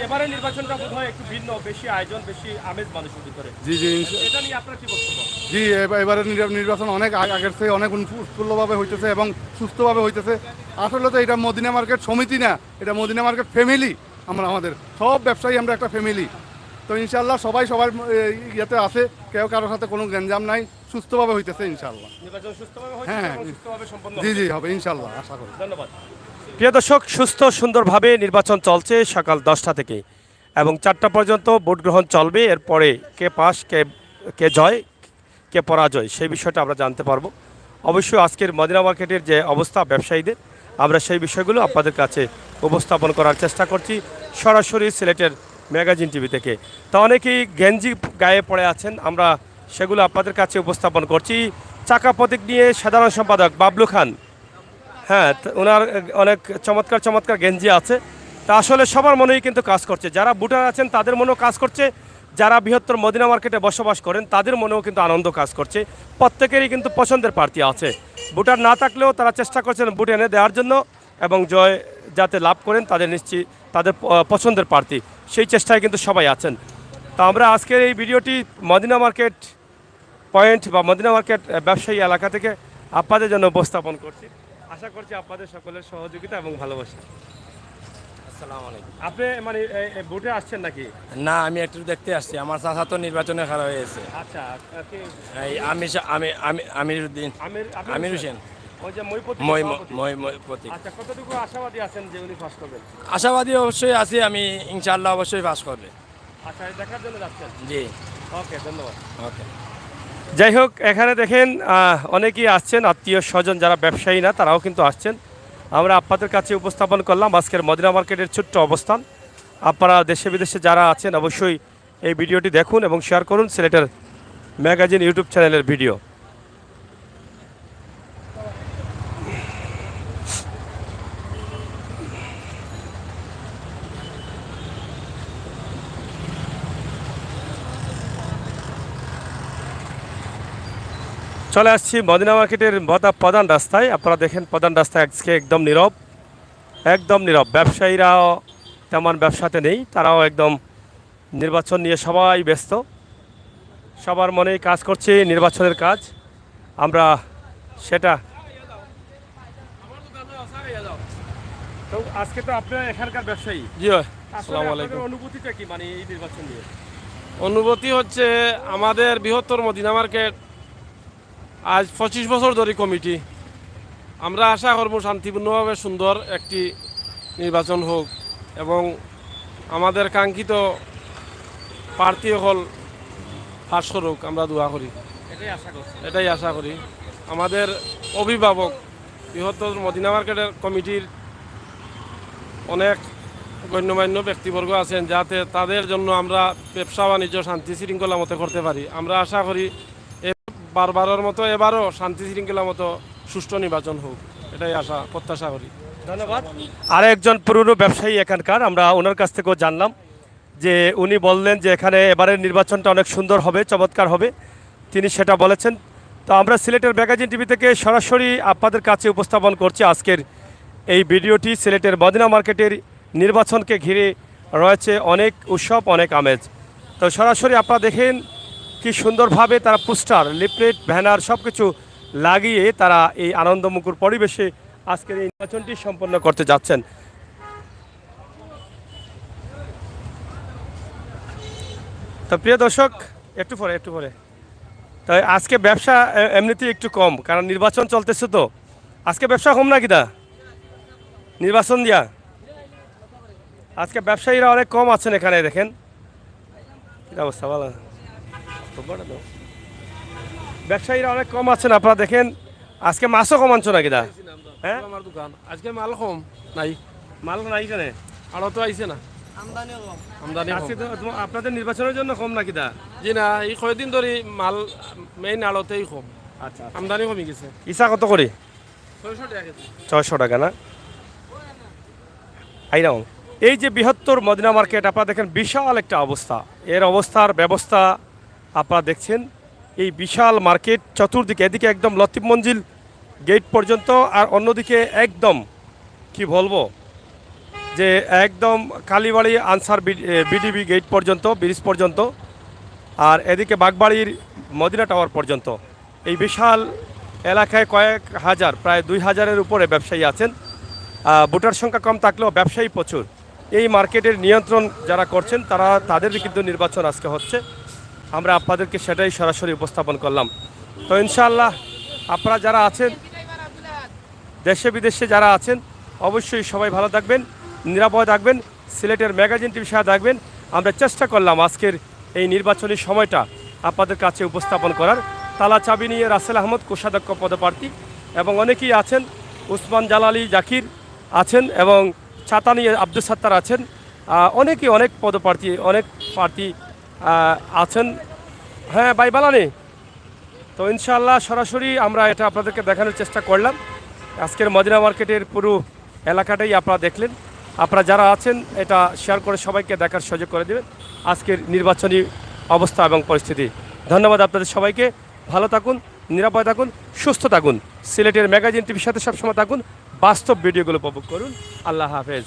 Speaker 1: এবারে নির্বাচনটা বোধ হয় একটু ভিন্ন, বেশি আয়োজন, বেশি আমেজ মানুষের ভিতরে।
Speaker 16: জি জি,
Speaker 1: এটা নিয়ে আপনার কি বক্তব্য?
Speaker 16: জি, এবারে নির্বাচন অনেক আগের থেকে অনেক উৎফুল্লভাবে হইতেছে এবং সুস্থভাবে হইতেছে। আসলে তো এটা মদিনা মার্কেট সমিতি না, এটা মদিনা মার্কেট ফ্যামিলি। আমাদের সব ব্যবসায়ী আমরা একটা ফ্যামিলি। তো ইনশাল্লাহ সবাই সবার ইয়েতে আছে, কেউ কারোর সাথে কোনো গ্যাঞ্জাম নাই, সুস্থভাবে হইতেছে ইনশাল্লাহ।
Speaker 1: নির্বাচন সুস্থভাবে হচ্ছে
Speaker 16: হ্যাঁ,
Speaker 1: এবং সুস্থভাবে সম্পন্ন
Speaker 16: জি
Speaker 1: হবে।
Speaker 16: জি, হবে ইনশাল্লাহ, আশা করি।
Speaker 1: ধন্যবাদ। প্রিয় দর্শক, সুস্থ সুন্দরভাবে নির্বাচন চলছে সকাল 10টা থেকে এবং 4টা পর্যন্ত ভোট গ্রহণ চলবে। এরপরে কে পাস, কে জয়, কে পরাজয়, সেই বিষয়টা আমরা জানতে পারবো। অবশ্যই আজকের মদিনা মার্কেটের যে অবস্থা ব্যবসায়ীদের, আমরা সেই বিষয়গুলো আপনাদের কাছে উপস্থাপন করার চেষ্টা করছি সরাসরি সিলেটের ম্যাগাজিন টিভি থেকে। তা অনেকেই গেঞ্জি গায়ে পড়ে আছেন, আমরা সেগুলো আপনাদের কাছে উপস্থাপন করছি। চাকা প্রতীক নিয়ে সাধারণ সম্পাদক বাবলু খান, হ্যাঁ, ওনার অনেক চমৎকার চমৎকার গেঞ্জি আছে। তা আসলে সবার মনেই কিন্তু কাজ করছে, যারা ভোটার আছেন তাদের মনেও কাজ করছে, যারা বৃহত্তর মদিনা মার্কেটে বসবাস করেন তাদের মনেও কিন্তু আনন্দ কাজ করছে। প্রত্যেকেরই কিন্তু পছন্দের প্রার্থী আছে, ভোটার না থাকলেও তারা চেষ্টা করছেন ভোট এনে দেওয়ার জন্য এবং জয় যাতে লাভ করেন তাদের নিশ্চিত তাদের পছন্দের প্রার্থী, সেই চেষ্টায় কিন্তু সবাই আছেন। তা আমরা আজকের এই ভিডিওটি মদিনা মার্কেট পয়েন্ট বা মদিনা মার্কেট ব্যবসায়ী এলাকা থেকে আপনাদের জন্য উপস্থাপন করছি। আশা করছি আপনাদের সকলের সহযোগিতা এবং ভালোবাসা। আসসালামু আলাইকুম। আপনি মানে ভোটে আসছেন নাকি?
Speaker 9: না, আমি একটু দেখতে আসছি। আমার চাচা তো নির্বাচনে খারাপ হয়েছে।
Speaker 1: আচ্ছা,
Speaker 9: আমির উদ্দিন, আমির হোসেন,
Speaker 1: ওই যে
Speaker 9: প্রতীক।
Speaker 1: আচ্ছা, কতটুকু আশাবাদী আছেন যে উনি পাস করবেন?
Speaker 9: আশাবাদী অবশ্যই আছি আমি, ইনশাআল্লাহ অবশ্যই পাস করবে।
Speaker 1: আচ্ছা, দেখার জন্য যাচ্ছেন?
Speaker 9: জি,
Speaker 1: ওকে, ধন্যবাদ।
Speaker 9: ওকে।
Speaker 1: যাই হোক, এখানে দেখেন অনেকেই আসছেন, আত্মীয় স্বজন যারা ব্যবসায়ী না তারাও কিন্তু আসছেন। আমরা আপনাদের কাছে উপস্থাপন করলাম আজকের মদিনা মার্কেটের ছোট্ট অবস্থান। আপনারা দেশে বিদেশে যারা আছেন অবশ্যই এই ভিডিওটি দেখুন এবং শেয়ার করুন সিলেটের ম্যাগাজিন ইউটিউব চ্যানেলের ভিডিও। চলে আসছি মদিনা মার্কেটের প্রধান রাস্তায়। আপনারা দেখেন প্রধান রাস্তায় আজকে একদম নীরব, একদম নীরব। ব্যবসায়ীরাও তেমন ব্যবসাতে নেই, তারাও একদম নির্বাচন নিয়ে সবাই ব্যস্ত, সবার মনেই কাজ করছে নির্বাচনের কাজ। আমরা সেটা তো আজকে তো আপনারা এখানকার ব্যবসায়ী।
Speaker 11: জি,
Speaker 1: আসসালামু আলাইকুম। অনুভূতিটা কি মানে এই নির্বাচন নিয়ে?
Speaker 11: অনুভূতি হচ্ছে আমাদের বৃহত্তর মদিনা মার্কেট আজ 25 বছর ধরে কমিটি। আমরা আশা করব শান্তিপূর্ণভাবে সুন্দর একটি নির্বাচন হোক এবং আমাদের কাঙ্ক্ষিত প্রার্থী হল পাস করুক, আমরা দোয়া করি। এটাই আশা করি। আমাদের অভিভাবক বৃহত্তর মদিনা মার্কেটের কমিটির অনেক গণ্যমান্য ব্যক্তিবর্গ আছেন, যাতে তাদের জন্য আমরা ব্যবসা বাণিজ্য শান্তি শৃঙ্খলা মতো করতে পারি। আমরা আশা করি বারবারের মতো এবারও শান্তি শৃঙ্খলা মতো সুষ্ঠু নির্বাচন হোক, এটাই আশা প্রত্যাশা করি।
Speaker 1: ধন্যবাদ। আর একজন পুরনো ব্যবসায়ী এখানকার, আমরা ওনার কাছ থেকেও জানলাম যে উনি বললেন যে এখানে এবারের নির্বাচনটা অনেক সুন্দর হবে, চমৎকার হবে, তিনি সেটা বলেছেন। তো আমরা সিলেটের ম্যাগাজিন টিভি থেকে সরাসরি আপনাদের কাছে উপস্থাপন করছি আজকের এই ভিডিওটি। সিলেটের মদিনা মার্কেটের নির্বাচনকে ঘিরে রয়েছে অনেক উৎসব, অনেক আমেজ। তো সরাসরি আপনারা দেখেন কি সুন্দরভাবে তারা পোস্টার, লিফলেট, ব্যানার সব কিছু লাগিয়ে তারা এই আনন্দমুখর পরিবেশে আজকের এই নির্বাচনটি সম্পন্ন করতে যাচ্ছেন। তো প্রিয় দর্শক, একটু পরে তাই আজকে ব্যবসা এমনিতেই একটু কম, কারণ নির্বাচন চলতেছে। তো আজকে ব্যবসা কম নাকি দা নির্বাচন দিয়া? আজকে ব্যবসায়ীরা অনেক কম আছেন এখানে, দেখেন কি অবস্থা। ভালো, ব্যবসায়ীরা অনেক কম আছেন, আপনারা দেখেন। আজকে মাছও কম আনছো নাকি দা? হ্যাঁ,
Speaker 11: আমার দোকান আজকে মাল কম নাই,
Speaker 1: মাল নাই জানে,
Speaker 11: আরো তো আইছে না, আমদানি
Speaker 1: আজকে তো আপনাদের নির্বাচনের জন্য কম নাকি দা?
Speaker 11: জি না, এই কয়েকদিন ধরে মাল মেইন আড়তেই কম,
Speaker 1: আচ্ছা,
Speaker 11: আমদানি কমে গেছে।
Speaker 1: ইসা কত করে?
Speaker 11: 600 টাকা কেজি।
Speaker 1: 600 টাকা না? আইরাম এই যে বৃহত্তর মদিনা মার্কেট, আপনারা দেখেন বিশাল একটা অবস্থা। এর অবস্থার ব্যবস্থা আপনারা দেখছেন। এই বিশাল মার্কেট চতুর্দিকে, এদিকে একদম লতিফ মঞ্জিল গেট পর্যন্ত, আর অন্যদিকে একদম কি বলবো যে একদম কালীবাড়ি আনসার বিডিবি গেট পর্যন্ত, ব্রিজ পর্যন্ত, আর এদিকে বাগবাড়ির মদিনা টাওয়ার পর্যন্ত। এই বিশাল এলাকায় কয়েক হাজার, প্রায় 2000-এর উপরে ব্যবসায়ী আছেন। ভোটার সংখ্যা কম থাকলেও ব্যবসায়ী প্রচুর। এই মার্কেটের নিয়ন্ত্রণ যারা করছেন তাদের কিন্তু নির্বাচন আজকে হচ্ছে। আমরা আপনাদেরকে সেটাই সরাসরি উপস্থাপন করলাম। তো ইনশাআল্লাহ আপনারা যারা আছেন, দেশে বিদেশে যারা আছেন, অবশ্যই সবাই ভালো থাকবেন, নিরাপদ থাকবেন, সিলেটের ম্যাগাজিন টিভির সাথে থাকবেন। আমরা চেষ্টা করলাম আজকের এই নির্বাচনী সময়টা আপনাদের কাছে উপস্থাপন করার। তালা চাবি নিয়ে রাসেল আহমদ কোষাধ্যক্ষ পদপ্রার্থী, এবং অনেকেই আছেন, উসমান জালালি জাকির আছেন, এবং ছাতা নিয়ে আব্দুল সাত্তার আছেন, অনেকেই অনেক পদপ্রার্থী, অনেক প্রার্থী আছেন। হ্যাঁ ভাই বালানি, তো ইনশাআল্লাহ সরাসরি আমরা এটা আপনাদেরকে দেখানোর চেষ্টা করলাম। আজকের মদিনা মার্কেটের পুরো এলাকাটাই আপনারা দেখলেন। আপনারা যারা আছেন এটা শেয়ার করে সবাইকে দেখার সুযোগ করে দেবেন আজকের নির্বাচনী অবস্থা এবং পরিস্থিতি। ধন্যবাদ আপনাদের সবাইকে। ভালো থাকুন, নিরাপদ থাকুন, সুস্থ থাকুন। সিলেটের ম্যাগাজিন টিভির সাথে সবসময় থাকুন, বাস্তব ভিডিওগুলো উপভোগ করুন। আল্লাহ হাফেজ।